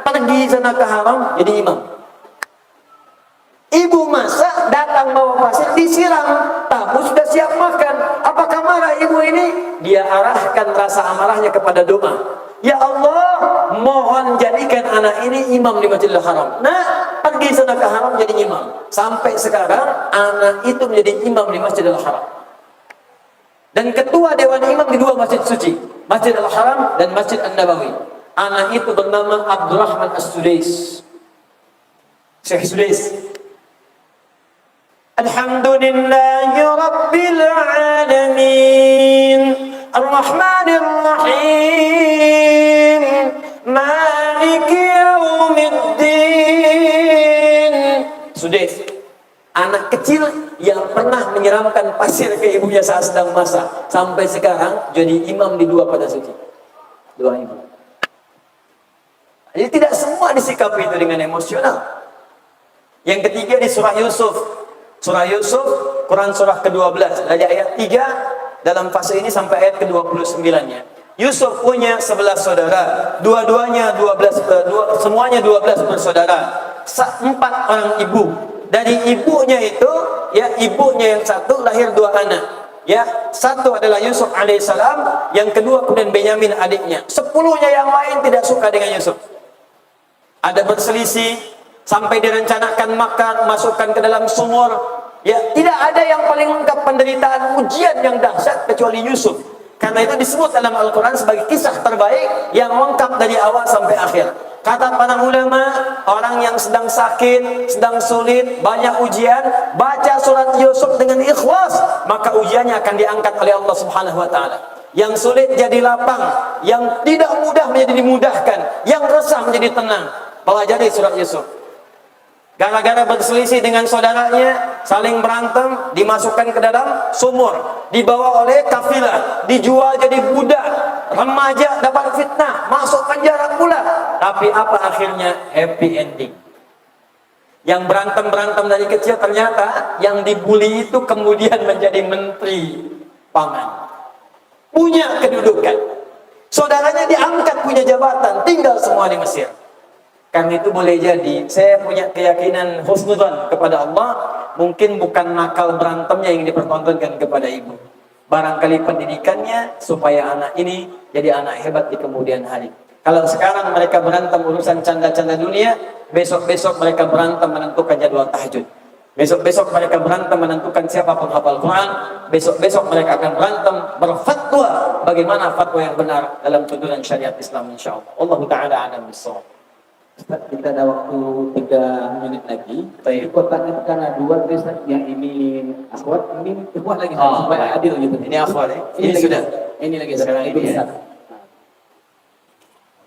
pergi sana ke haram jadi imam. Ibu masak, datang bawa pasir, disiram, tamu sudah siap makan. Apakah marah ibu ini? Dia arahkan rasa amarahnya kepada doa. Ya Allah, mohon jadikan anak ini imam di Masjidil Haram. Pergi sana ke haram jadi imam. Sampai sekarang anak itu menjadi imam di Masjidil Haram. Dan ketua dewan imam di 2 masjid suci, Masjid Al-Haram dan Masjid An-Nabawi. Anak itu bernama Abdurrahman As-Sudais. Syekh Sudais. Alhamdulillahi Rabbil Alamin, Ar-Rahmanir Rahim, Maliki Yaumiddin. Sudais, anak kecil yang pernah menyiramkan pasir ke ibunya saat sedang masak, sampai sekarang jadi imam di 2 pada suci. 2 imam. Jadi tidak semua disikapi itu dengan emosional. Yang ketiga di surah Yusuf. Surah Yusuf, Quran surah ke-12 dari ayat 3 dalam fase ini sampai ayat ke-29-nya. Yusuf punya 11 saudara, semuanya 12 bersaudara, 4 orang ibu. Dari ibunya itu, ya ibunya yang satu lahir 2 anak. Ya, satu adalah Yusuf alaihissalam, yang kedua kemudian Benyamin adiknya. 10-nya yang lain tidak suka dengan Yusuf. Ada berselisih sampai direncanakan makar, masukkan ke dalam sumur. Ya, tidak ada yang paling lengkap penderitaan ujian yang dahsyat kecuali Yusuf. Karena itu disebut dalam Al-Quran sebagai kisah terbaik yang lengkap dari awal sampai akhir. Kata para ulama, orang yang sedang sakit, sedang sulit, banyak ujian, baca surat Yusuf dengan ikhlas, maka ujiannya akan diangkat oleh Allah Subhanahu wa taala. Yang sulit jadi lapang, yang tidak mudah menjadi dimudahkan, yang resah menjadi tenang. Pelajari surat Yusuf. Gara-gara berselisih dengan saudaranya, saling berantem, dimasukkan ke dalam sumur, dibawa oleh kafilah, dijual jadi budak, remaja dapat fitnah, masuk penjara pula. Tapi apa akhirnya? Happy ending. Yang berantem-berantem dari kecil ternyata yang dibully itu kemudian menjadi menteri pangan, punya kedudukan. Saudaranya diangkat punya jabatan, tinggal semua di Mesir. Karena itu boleh jadi saya punya keyakinan husnudzan kepada Allah, mungkin bukan nakal berantemnya yang dipertontonkan kepada ibu, barangkali pendidikannya supaya anak ini jadi anak hebat di kemudian hari. Kalau sekarang mereka berantem urusan canda-canda dunia, besok-besok mereka berantem menentukan jadwal tahajud. Besok-besok mereka berantem menentukan siapa penghafal Quran. Besok-besok mereka akan berantem berfatwa bagaimana fatwa yang benar dalam tuntunan syariat Islam, insyaallah. Allah taala a'lam bissawab. Ustaz, kita ada waktu 3 menit lagi. Baik. Kotaknya karena 2 terus yang ini akhwat, ini buat lagi Oh, supaya baik. adil gitu. Ini akhwat ya? Ini Ini sudah. Ini lagi Sekarang itu ini ya. Ustaz.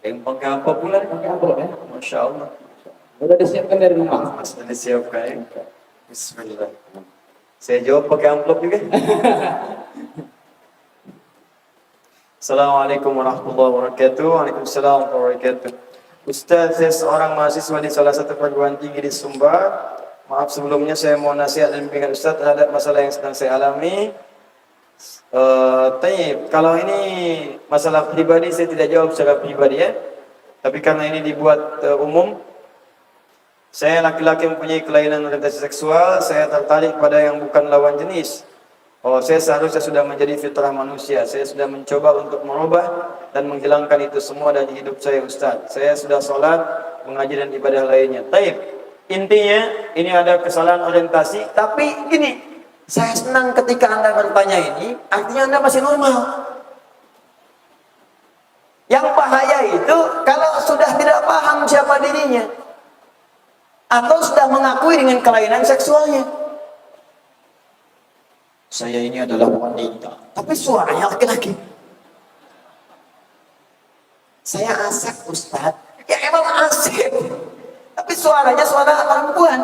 Yang pakai apa pula? Pakai amplop ya. Masya Allah. Udah disiapkan dari rumah. Sudah disiapkan ya. Bismillah. Saya jawab pakai amplop juga. Assalamualaikum warahmatullahi wabarakatuh. Waalaikumsalam warahmatullahi wabarakatuh. Ustaz, saya seorang mahasiswa di salah satu perguruan tinggi di Sumbar. Maaf sebelumnya saya mau nasihat dan bimbingan Ustaz terhadap masalah yang sedang saya alami. Kalau ini masalah pribadi saya tidak jawab secara pribadi ya. Tapi karena ini dibuat umum, saya laki-laki mempunyai kelainan orientasi seksual, saya tertarik pada yang bukan lawan jenis. Saya seharusnya sudah menjadi fitrah manusia. Saya sudah mencoba untuk merubah dan menghilangkan itu semua dari hidup saya, Ustaz. Saya sudah sholat, mengaji dan ibadah lainnya. Intinya ini ada kesalahan orientasi, tapi gini, saya senang ketika Anda bertanya ini, artinya Anda masih normal. Yang bahaya itu kalau sudah tidak paham siapa dirinya, atau sudah mengakui dengan kelainan seksualnya. Saya ini adalah wanita, tapi suaranya laki-laki. Saya asik, Ustaz. Ya emang asik, tapi suaranya suara perempuan.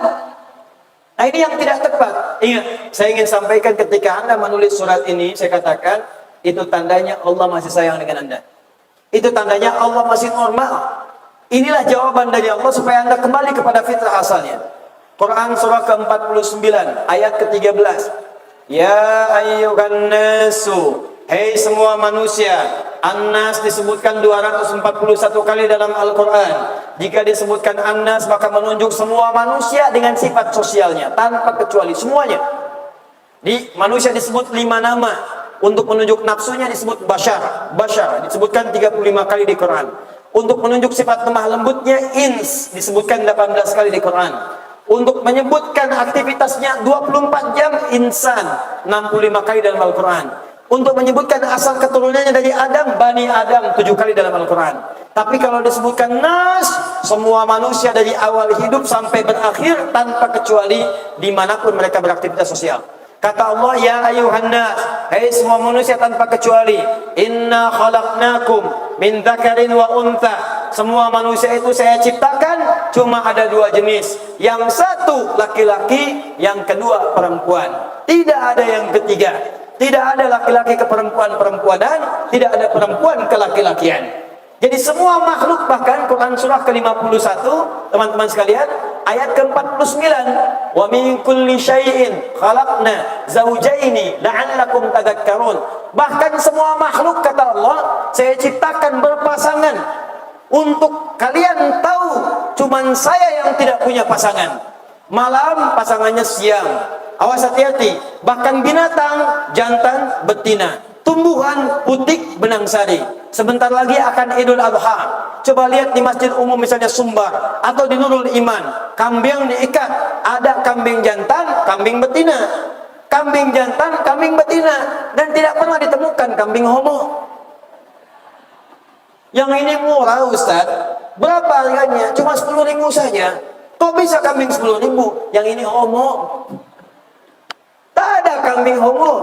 Nah ini yang tidak tepat. Ingat, saya ingin sampaikan ketika Anda menulis surat ini, saya katakan, itu tandanya Allah masih sayang dengan Anda. Itu tandanya Allah masih normal. Inilah jawaban dari Allah supaya Anda kembali kepada fitrah asalnya. Quran surah ke-49 ayat ke-13. Ya ayyuhan nasu, hei semua manusia. An-nas disebutkan 241 kali dalam Al-Quran. Jika disebutkan An-nas maka menunjuk semua manusia dengan sifat sosialnya tanpa kecuali, semuanya. Di manusia disebut 5 nama. Untuk menunjuk nafsunya disebut bashar. Bashar disebutkan 35 kali di Quran. Untuk menunjuk sifat lemah lembutnya ins disebutkan 18 kali di Quran. Untuk menyebutkan aktivitasnya 24 jam insan 65 kali dalam Al-Quran. Untuk menyebutkan asal keturunannya dari Adam, Bani Adam 7 kali dalam Al-Quran. Tapi kalau disebutkan nas, semua manusia dari awal hidup sampai berakhir tanpa kecuali dimanapun mereka beraktivitas sosial. Kata Allah, ya ayuhan nas, hei semua manusia tanpa kecuali, inna khalaqnakum min dzakarin wa untha. Semua manusia itu saya ciptakan cuma ada 2 jenis. Yang satu laki-laki, yang kedua perempuan. Tidak ada yang ketiga. Tidak ada laki-laki ke perempuan-perempuanan, tidak ada perempuan ke laki-lakian. Jadi semua makhluk, bahkan Quran surah ke-51, teman-teman sekalian, ayat ke-49, wa min kulli syai'in khalaqna zawjaini la'allakum tadhakkarun. Bahkan semua makhluk, kata Allah, saya ciptakan berpasangan untuk kalian tahu cuman saya yang tidak punya pasangan. Malam pasangannya siang. Awas hati-hati. Bahkan binatang jantan betina. Tumbuhan putik benang sari. Sebentar lagi akan Idul Adha. Coba lihat di masjid umum misalnya Sumbar atau di Nurul Iman, kambing diikat, ada kambing jantan, kambing betina. Kambing jantan, kambing betina, dan tidak pernah ditemukan kambing homo. Yang ini murah, Ustaz. Berapa harganya? Cuma 10.000 saja. Kok bisa kambing 10.000? Yang ini homo. Tak ada kambing homo.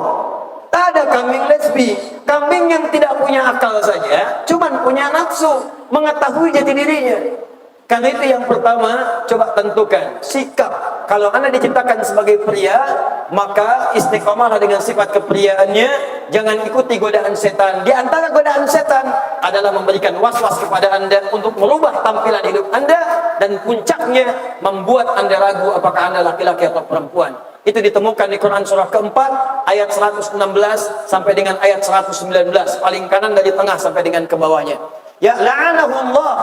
Tak ada kambing lesbi. Kambing yang tidak punya akal saja, cuman punya nafsu, mengetahui jati dirinya. Karena itu yang pertama, coba tentukan sikap. Kalau Anda diciptakan sebagai pria, maka istiqomahlah dengan sifat kepriaannya. Jangan ikuti godaan setan. Di antara godaan setan adalah memberikan was-was kepada Anda untuk merubah tampilan hidup Anda, dan puncaknya membuat Anda ragu apakah Anda laki-laki atau perempuan. Itu ditemukan di Quran surah keempat ayat 116 sampai dengan ayat 119, paling kanan dari tengah sampai dengan ke bawahnya. Ya la'anahullah,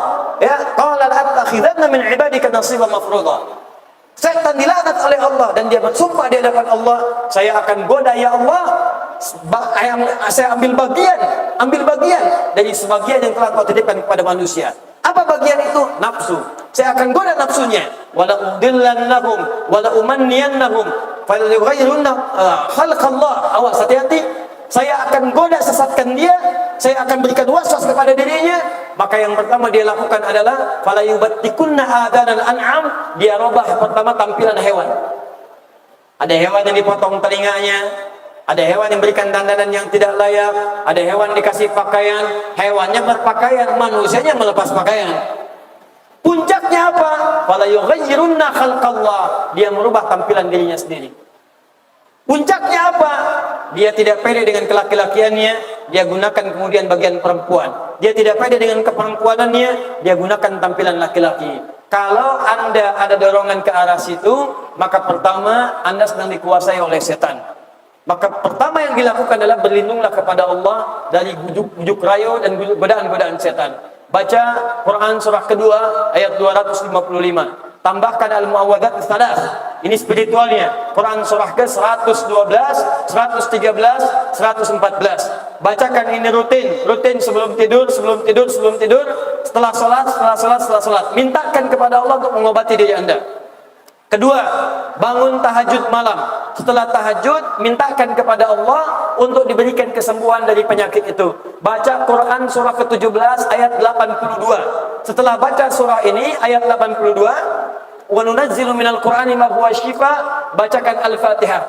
ya qala la'attakhidanna min ibadika nasiban mafruḍa. Setan dilaknat oleh Allah dan dia bersumpah di hadapan Allah, saya akan goda ya Allah saya ambil bagian dari sebagian yang telah kau titipkan kepada manusia. Apa bagian itu? Nafsu. Saya akan goda nafsunya. Wala udillannahum wala umanniyannahum falyughayyirunna khalqallah. Awas, hati-hati. Saya akan goda, sesatkan dia. Saya akan berikan waswas kepada dirinya. Maka yang pertama dia lakukan adalah fala yubattikunna adanal an'am. Dia robah pertama tampilan hewan. Ada hewan yang dipotong telinganya, ada hewan yang berikan dandanan yang tidak layak, ada hewan dikasih pakaian, hewannya berpakaian, manusianya melepas pakaian. Puncaknya apa? Fala yughayyirunna khalqallah. Dia merubah tampilan dirinya sendiri. Puncaknya apa? Dia tidak pede dengan kelaki-lakiannya, dia gunakan kemudian bagian perempuan. Dia tidak pede dengan keperempuanannya, dia gunakan tampilan laki-laki. Kalau Anda ada dorongan ke arah situ, maka pertama Anda sedang dikuasai oleh setan. Maka pertama yang dilakukan adalah berlindunglah kepada Allah dari bujuk rayu dan godaan-godaan setan. Baca Quran surah kedua ayat 255. Tambahkan al-muawwadat salas. Ini spiritualnya. Quran surah ke-112, 113, 114. Bacakan ini rutin sebelum tidur, setelah salat. Mintakan kepada Allah untuk mengobati diri Anda. Kedua, bangun tahajud malam. Setelah tahajud, mintakan kepada Allah untuk diberikan kesembuhan dari penyakit itu. Baca Quran surah ke-17 ayat 82. Setelah baca surah ini ayat 82, wa nunazzilu minal Qur'ani ma huwa syifa, bacakan Al-Fatihah.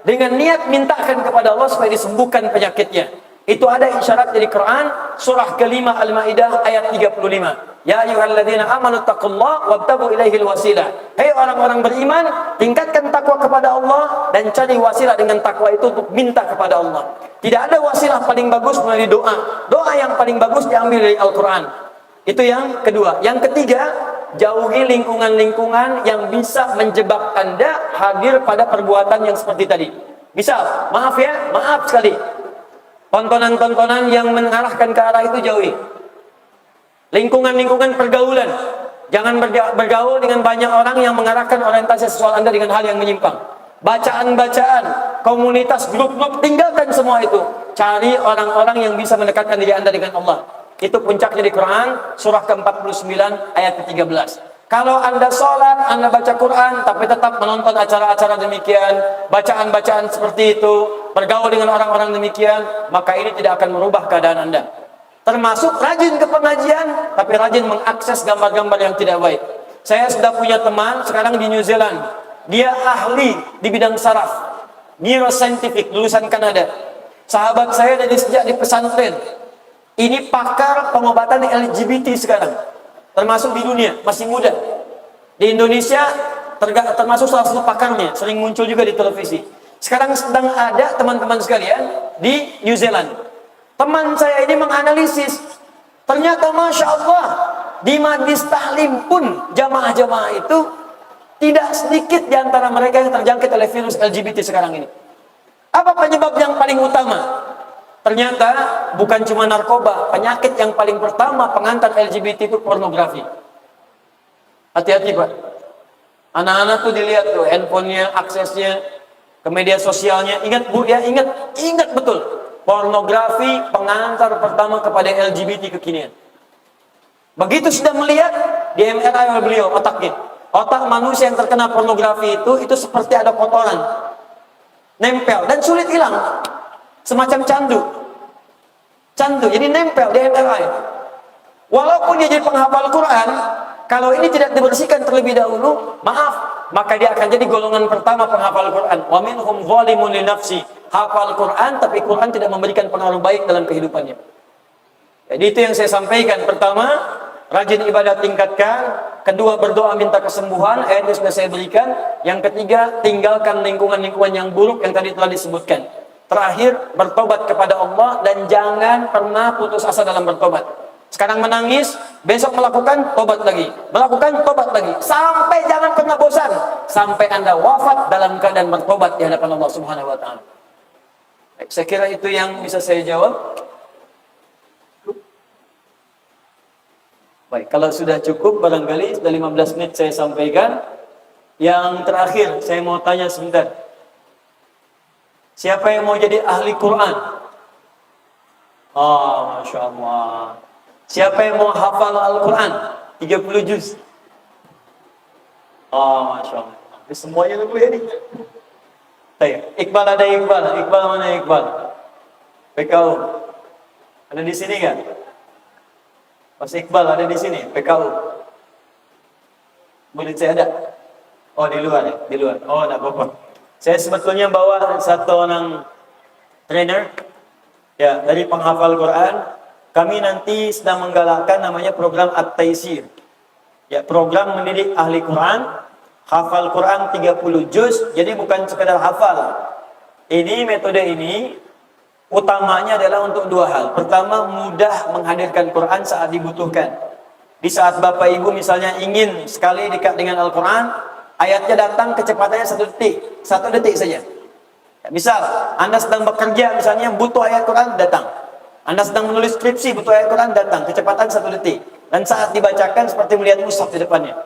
Dengan niat mintakan kepada Allah supaya disembuhkan penyakitnya. Itu ada isyarat dari Quran surah ke-5 Al-Maidah ayat 35. Ya ayyuhalladzina amanu taqullaha wabtagu ilaihil wasilah. Hei orang-orang beriman, tingkatkan takwa kepada Allah dan cari wasilah dengan takwa itu untuk minta kepada Allah. Tidak ada wasilah paling bagus melalui doa. Doa yang paling bagus diambil dari Al-Quran. Itu yang kedua. Yang ketiga, jauhi lingkungan-lingkungan yang bisa menjebak Anda hadir pada perbuatan yang seperti tadi. Misal, maaf sekali, tontonan-tontonan yang mengarahkan ke arah itu jauhi. Lingkungan-lingkungan pergaulan, jangan bergaul dengan banyak orang yang mengarahkan orientasi seksual Anda dengan hal yang menyimpang. Bacaan-bacaan, komunitas, grup-grup, tinggalkan semua itu. Cari orang-orang yang bisa mendekatkan diri Anda dengan Allah. Itu puncaknya di Quran surah ke-49 ayat ke-13. Kalau Anda sholat, Anda baca Quran, tapi tetap menonton acara-acara demikian, bacaan-bacaan seperti itu, bergaul dengan orang-orang demikian, maka ini tidak akan merubah keadaan Anda. Termasuk rajin ke pengajian, tapi rajin mengakses gambar-gambar yang tidak baik. Saya sudah punya teman sekarang di New Zealand. Dia ahli di bidang saraf, neuroscientific, lulusan Kanada. Sahabat saya dari sejak di pesantren. Ini pakar pengobatan LGBT sekarang, termasuk di dunia, masih muda. Di Indonesia termasuk salah satu pakarnya, sering muncul juga di televisi. Sekarang sedang ada teman-teman sekalian di New Zealand. Teman saya ini menganalisis, ternyata Masya Allah, di majlis taklim pun jamaah-jamaah itu tidak sedikit di antara mereka yang terjangkit oleh virus LGBT sekarang ini. Apa penyebab yang paling utama? Ternyata bukan cuma narkoba, penyakit yang paling pertama pengantar LGBT itu pornografi. Hati-hati Pak. Anak-anak tuh dilihat tuh handphonenya, aksesnya ke media sosialnya. Ingat Bu ya, ingat betul. Pornografi pengantar pertama kepada LGBT kekinian. Begitu sudah melihat, di MRI oleh beliau otaknya. Otak manusia yang terkena pornografi itu seperti ada kotoran. Nempel dan sulit hilang. Semacam candu, jadi nempel di MRI. Walaupun dia jadi penghafal Quran, kalau ini tidak dibersihkan terlebih dahulu, maaf, maka dia akan jadi golongan pertama penghafal Quran. Wa minhum zalimun li nafsi. Hafal Quran, tapi Quran tidak memberikan pengaruh baik dalam kehidupannya. Jadi itu yang saya sampaikan. Pertama, rajin ibadah tingkatkan. Kedua, berdoa minta kesembuhan. Ayat itu sudah saya berikan. Yang ketiga, tinggalkan lingkungan-lingkungan yang buruk yang tadi telah disebutkan. Terakhir, bertobat kepada Allah dan jangan pernah putus asa dalam bertobat. Sekarang menangis, besok melakukan tobat lagi, melakukan tobat lagi, sampai jangan pernah bosan, sampai Anda wafat dalam keadaan bertobat di hadapan Allah Subhanahu wa taala. Saya kira itu yang bisa saya jawab. Baik, kalau sudah cukup barangkali sudah 15 menit saya sampaikan. Yang terakhir saya mau tanya sebentar. Siapa yang mau jadi ahli Quran? Oh, Masya Allah. Siapa yang mau hafal Al-Quran? 30 juz. Oh, Masya Allah. Ini semuanya lu boleh nih. Baik, Iqbal ada Iqbal. Iqbal mana Iqbal? PKU. Ada di sini kan? Mas Iqbal ada di sini, PKU. Boleh saya ada? Oh, di luar ya? Di luar. Oh, enggak apa-apa. Saya sebetulnya bawa satu orang trainer ya dari penghafal Quran. Kami nanti sedang menggalakkan namanya program At-Taisir. Ya, program mendidik ahli Quran, hafal Quran 30 juz. Jadi bukan sekedar hafal. Ini metode ini utamanya adalah untuk dua hal. Pertama, mudah menghadirkan Quran saat dibutuhkan. Di saat Bapak Ibu misalnya ingin sekali dekat dengan Al-Quran, ayatnya datang kecepatannya 1 detik saja. Ya, misal, Anda sedang bekerja misalnya butuh ayat Quran, datang. Anda sedang menulis skripsi butuh ayat Quran, datang. Kecepatan 1 detik. Dan saat dibacakan seperti melihat mushaf di depannya.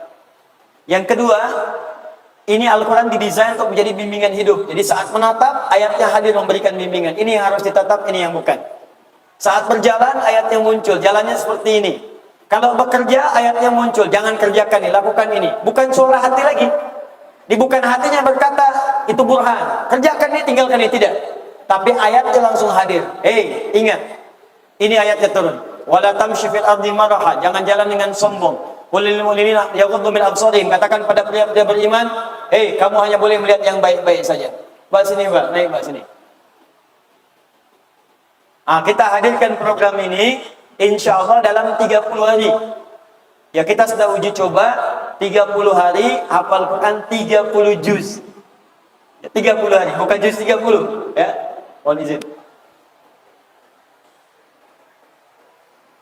Yang kedua, ini Al-Quran didesain untuk menjadi bimbingan hidup. Jadi saat menatap, ayatnya hadir memberikan bimbingan. Ini yang harus ditatap, ini yang bukan. Saat berjalan, ayatnya muncul. Jalannya seperti ini. Kalau bekerja, ayatnya muncul. Jangan kerjakan ini, lakukan ini. Bukan suara hati lagi. Di bukan hatinya berkata, itu burhan. Kerjakan ini, tinggalkan ini. Tidak. Tapi ayatnya langsung hadir. Hei, ingat. Ini ayatnya turun. Wala tamshi fil ardi maraha. Jangan jalan dengan sombong. Qulil mu'minina yaghuddu min absarihim. Katakan pada pria-pria beriman, hei, kamu hanya boleh melihat yang baik-baik saja. Mbak sini, Mbak. Naik, Mbak sini. Kita hadirkan program ini insya Allah dalam 30 hari. Ya, kita sudah uji coba 30 hari hafal Quran 30 juz. Ya, 30 hari, bukan juz 30, ya. Mohon izin.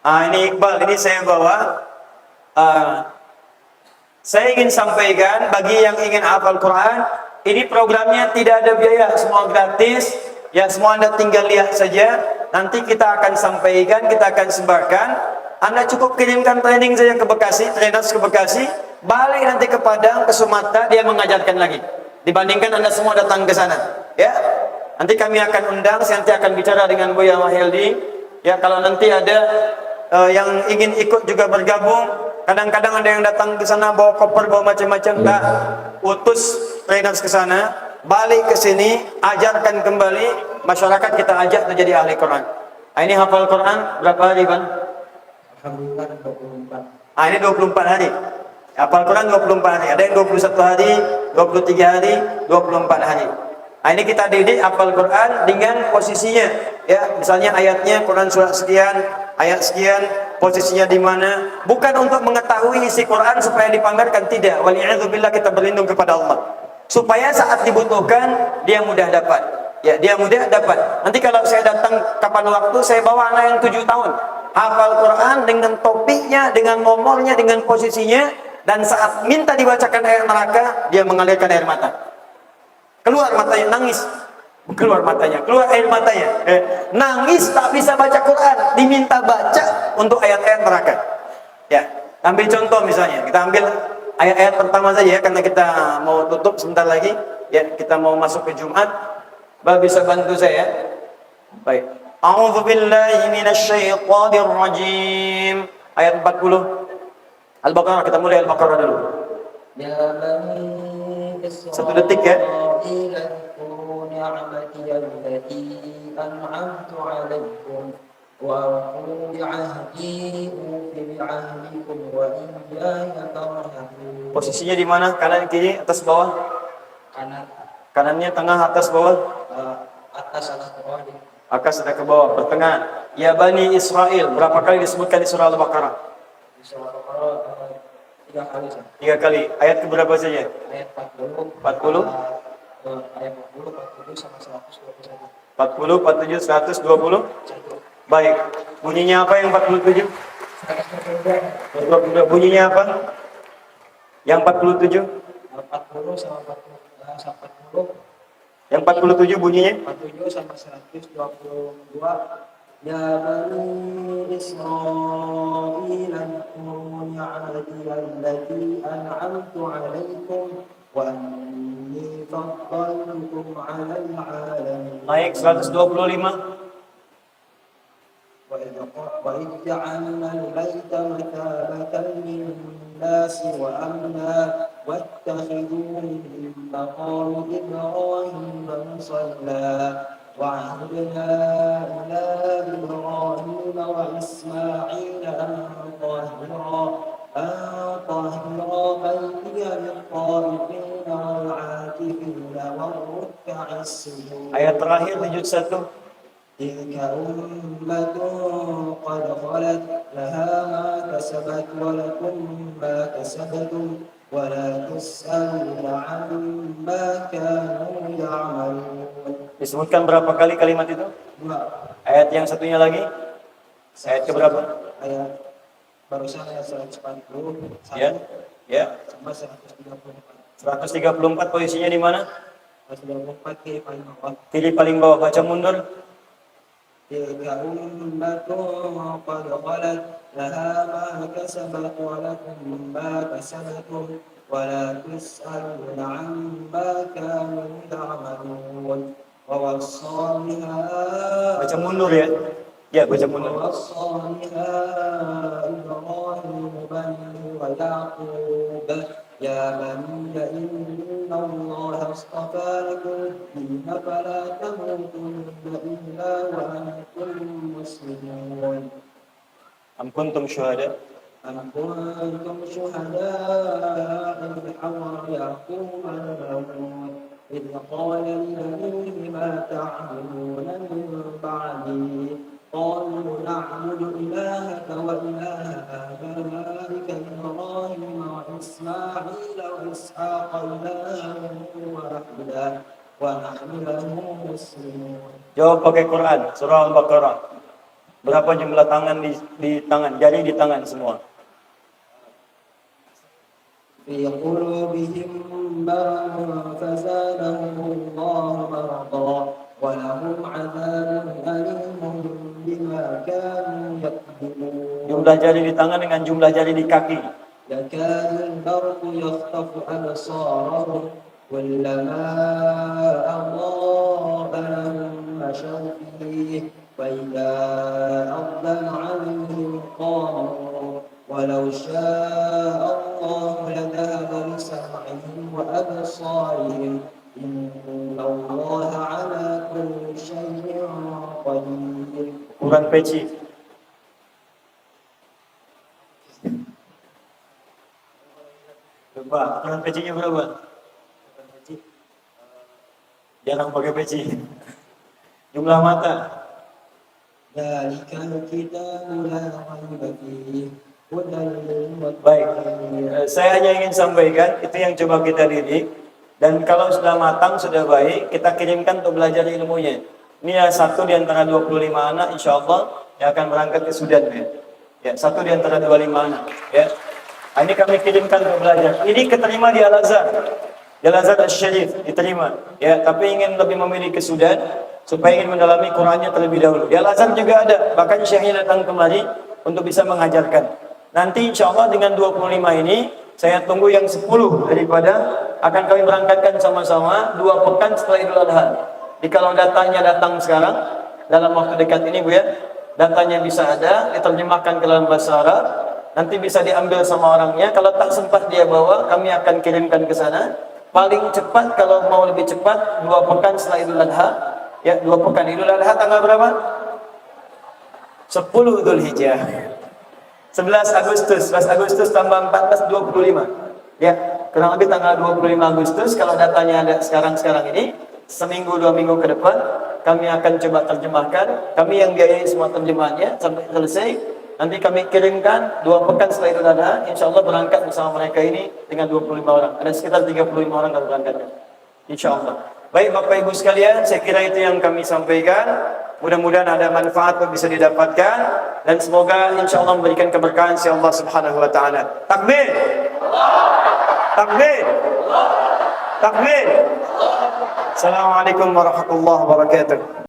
Ini Iqbal, ini saya bawa. Saya ingin sampaikan bagi yang ingin hafal Quran, ini programnya tidak ada biaya, semua gratis. Ya, semua Anda tinggal lihat saja. Nanti kita akan sampaikan, kita akan sebarkan. Anda cukup kirimkan training saja ke Bekasi, trainers ke Bekasi, balik nanti ke Padang, ke Sumatera, dia mengajarkan lagi. Dibandingkan Anda semua datang ke sana. Ya, nanti kami akan undang, saya nanti akan bicara dengan Buya Mahyildi. Ya, kalau nanti ada yang ingin ikut juga bergabung. Kadang-kadang ada yang datang ke sana bawa koper, bawa macam-macam. Tak, utus trainers ke sana, balik ke sini, ajarkan kembali, masyarakat kita ajak untuk jadi ahli Quran. Ini hafal Quran berapa hari, Bang? Alhamdulillah 24. Ini 24 hari. Hafal Quran 24 hari. Ada yang 21 hari, 23 hari, 24 hari. Ini kita didik hafal Quran dengan posisinya. Ya, misalnya ayatnya Quran surat sekian, ayat sekian, posisinya di mana. Bukan untuk mengetahui isi Quran supaya dipamerkan, tidak. Waliyadzubillah, kita berlindung kepada Allah. Supaya saat dibutuhkan dia mudah dapat. Ya, dia mudah dapat. Nanti kalau saya datang kapan waktu, saya bawa anak yang 7 tahun. Hafal Quran dengan topiknya, dengan nomornya, dengan posisinya, dan saat minta dibacakan ayat neraka, dia mengalirkan air mata. Keluar matanya, nangis. Keluar matanya, keluar air matanya. Nangis tak bisa baca Quran, diminta baca untuk ayat-ayat neraka. Ya, ambil contoh misalnya, kita ambil ayat-ayat pertama saja ya, karena kita mau tutup sebentar lagi. Ya, kita mau masuk ke Jumat. Bapak bisa bantu saya? Baik. A'udzu billahi minasyaitonir rajim. Ayat 40. Al-Baqarah, kita mulai Al-Baqarah dulu. Ya bani Israil, 1 detik ya. اذكروا نعمتي التي أنعمت عليكم وأوفوا بعهدي أوف بعهدكم وإياي فارهبون. Posisinya di mana? Kanan, kiri, atas, bawah? Kanan, Kanannya tengah, atas, bawah? atas, atas, bawah. Atas ada ke bawah, pertengahan. Ya Bani Israel, berapa kali disebutkan di surah Al-Baqarah? Di surah Al-Baqarah 3 kali. 3 kali. Ayat ke berapa saja? Ayat 40. 40. Ayat 40, 47 sama 121. 40, 47, 120. Baik. Bunyinya apa yang 47? 122. Bunyinya apa? Yang 47? 40 sama 40. Yang 47 bunyinya? 47 sama 122. Ya bani Israil, اذكروا نعمتي التي أنعمت عليكم وأني فضلتكم على العالمين. Naik 125. وإذ جعلنا البيت مثابة للناس وأمنا واتخذوا من مقام إبراهيم مصلى وعهدنا إلى إبراهيم وإسماعيل أن طهرا بيتي للطائفين والعاكفين والركع السجود. Ayat terakhir di juz 1. تلك أمة قد خلت لها ما كسبت ولكم ما كسبتم ولا تسألون عما كانوا يعملون. Disebutkan berapa kali kalimat itu? 2. Ayat yang satunya lagi? Ayat keberapa? Ayat barusan ayat 140 Ya. Ya. sampai 134. 134 posisinya di mana? 134 kiri paling bawah. Pilih paling bawah, baca mundur. تلك أمة قد خلت لها ما كسبت ولكم ما كسبتم ولا تسألون عما كانوا يعملون. ووصى بها Baca mundur ya. Ya, baca mundur. ووصى بها إبراهيم بنيه ويعقوب يا بني إن الله اصطفى لكم الدين فلا تموتن إلا وأنتم مسلمون. Am kuntum syuhada. أم كنتم شهداء إذ حضر يعقوب الموت إذ قال لبنيه ما تعبدون من بعدي قالوا نعبد إلهك وإله آبائك إبراهيم وإسماعيل وإسحاق إلها واحدا ونحن له مسلمون. Jawab pakai Quran, surah Al-Baqarah. Berapa jumlah tangan di tangan? Jari di tangan semua. في قلوبهم مرض فزادهم الله مرضا ولهم عذاب أليم بما كانوا يكذبون. Jumlah jari di tangan dengan jumlah jari di kaki. يكاد البرق يخطف أبصارهم كلما أضاء لهم مشوا فيه وإذا أظلم عليهم قاموا ولو شاء الله لذهب بسمعهم وأبصارهم إن الله على كل شيء قدير. Ukuran peci. Berapa? Ukuran pecinya berapa? Jarang pakai peci. Jumlah mata. ذلك الكتاب لا ريب فيه هدى Baik, للمتقين. saya hanya ingin sampaikan itu yang coba kita didik. Dan kalau sudah matang, sudah baik, kita kirimkan untuk belajar ilmunya. Ini ya satu di antara 25 anak, insya Allah yang akan berangkat ke Sudan. Ya, satu di antara 25 anak. Ya, ini kami kirimkan untuk belajar. Ini keterima di Al-Azhar. Di Al-Azhar Al-Syarif diterima. Ya, tapi ingin lebih memilih ke Sudan supaya ingin mendalami Qurannya terlebih dahulu. Di Al-Azhar juga ada, bahkan Syekhnya datang kemari untuk bisa mengajarkan. Nanti insya Allah dengan 25 ini saya tunggu yang 10 daripada akan kami berangkatkan sama-sama 2 pekan setelah Idul Adha. Jadi kalau datanya datang sekarang dalam waktu dekat ini Bu ya, datanya bisa ada, diterjemahkan ke dalam bahasa Arab, nanti bisa diambil sama orangnya. Kalau tak sempat dia bawa, kami akan kirimkan ke sana. Paling cepat kalau mau lebih cepat 2 pekan setelah Idul Adha. Ya, 2 pekan. Idul Adha tanggal berapa? 10 Dzulhijjah. 11 Agustus tambah 14, 25. Ya, kurang lebih tanggal 25 Agustus. Kalau datanya ada sekarang ini, seminggu 2 minggu ke depan, kami akan coba terjemahkan. Kami yang biayai semua terjemahannya sampai selesai. Nanti kami kirimkan 2 pekan setelah Idul Adha. Insya Allah berangkat bersama mereka ini dengan 25 orang. Ada sekitar 35 orang kalau berangkatnya. Insya Allah. Baik Bapak Ibu sekalian, saya kira itu yang kami sampaikan. Mudah-mudahan ada manfaat yang bisa didapatkan dan semoga insya Allah memberikan keberkahan si Allah Subhanahu wa taala. Takbir. Takbir. Takbir. Assalamualaikum warahmatullahi wabarakatuh.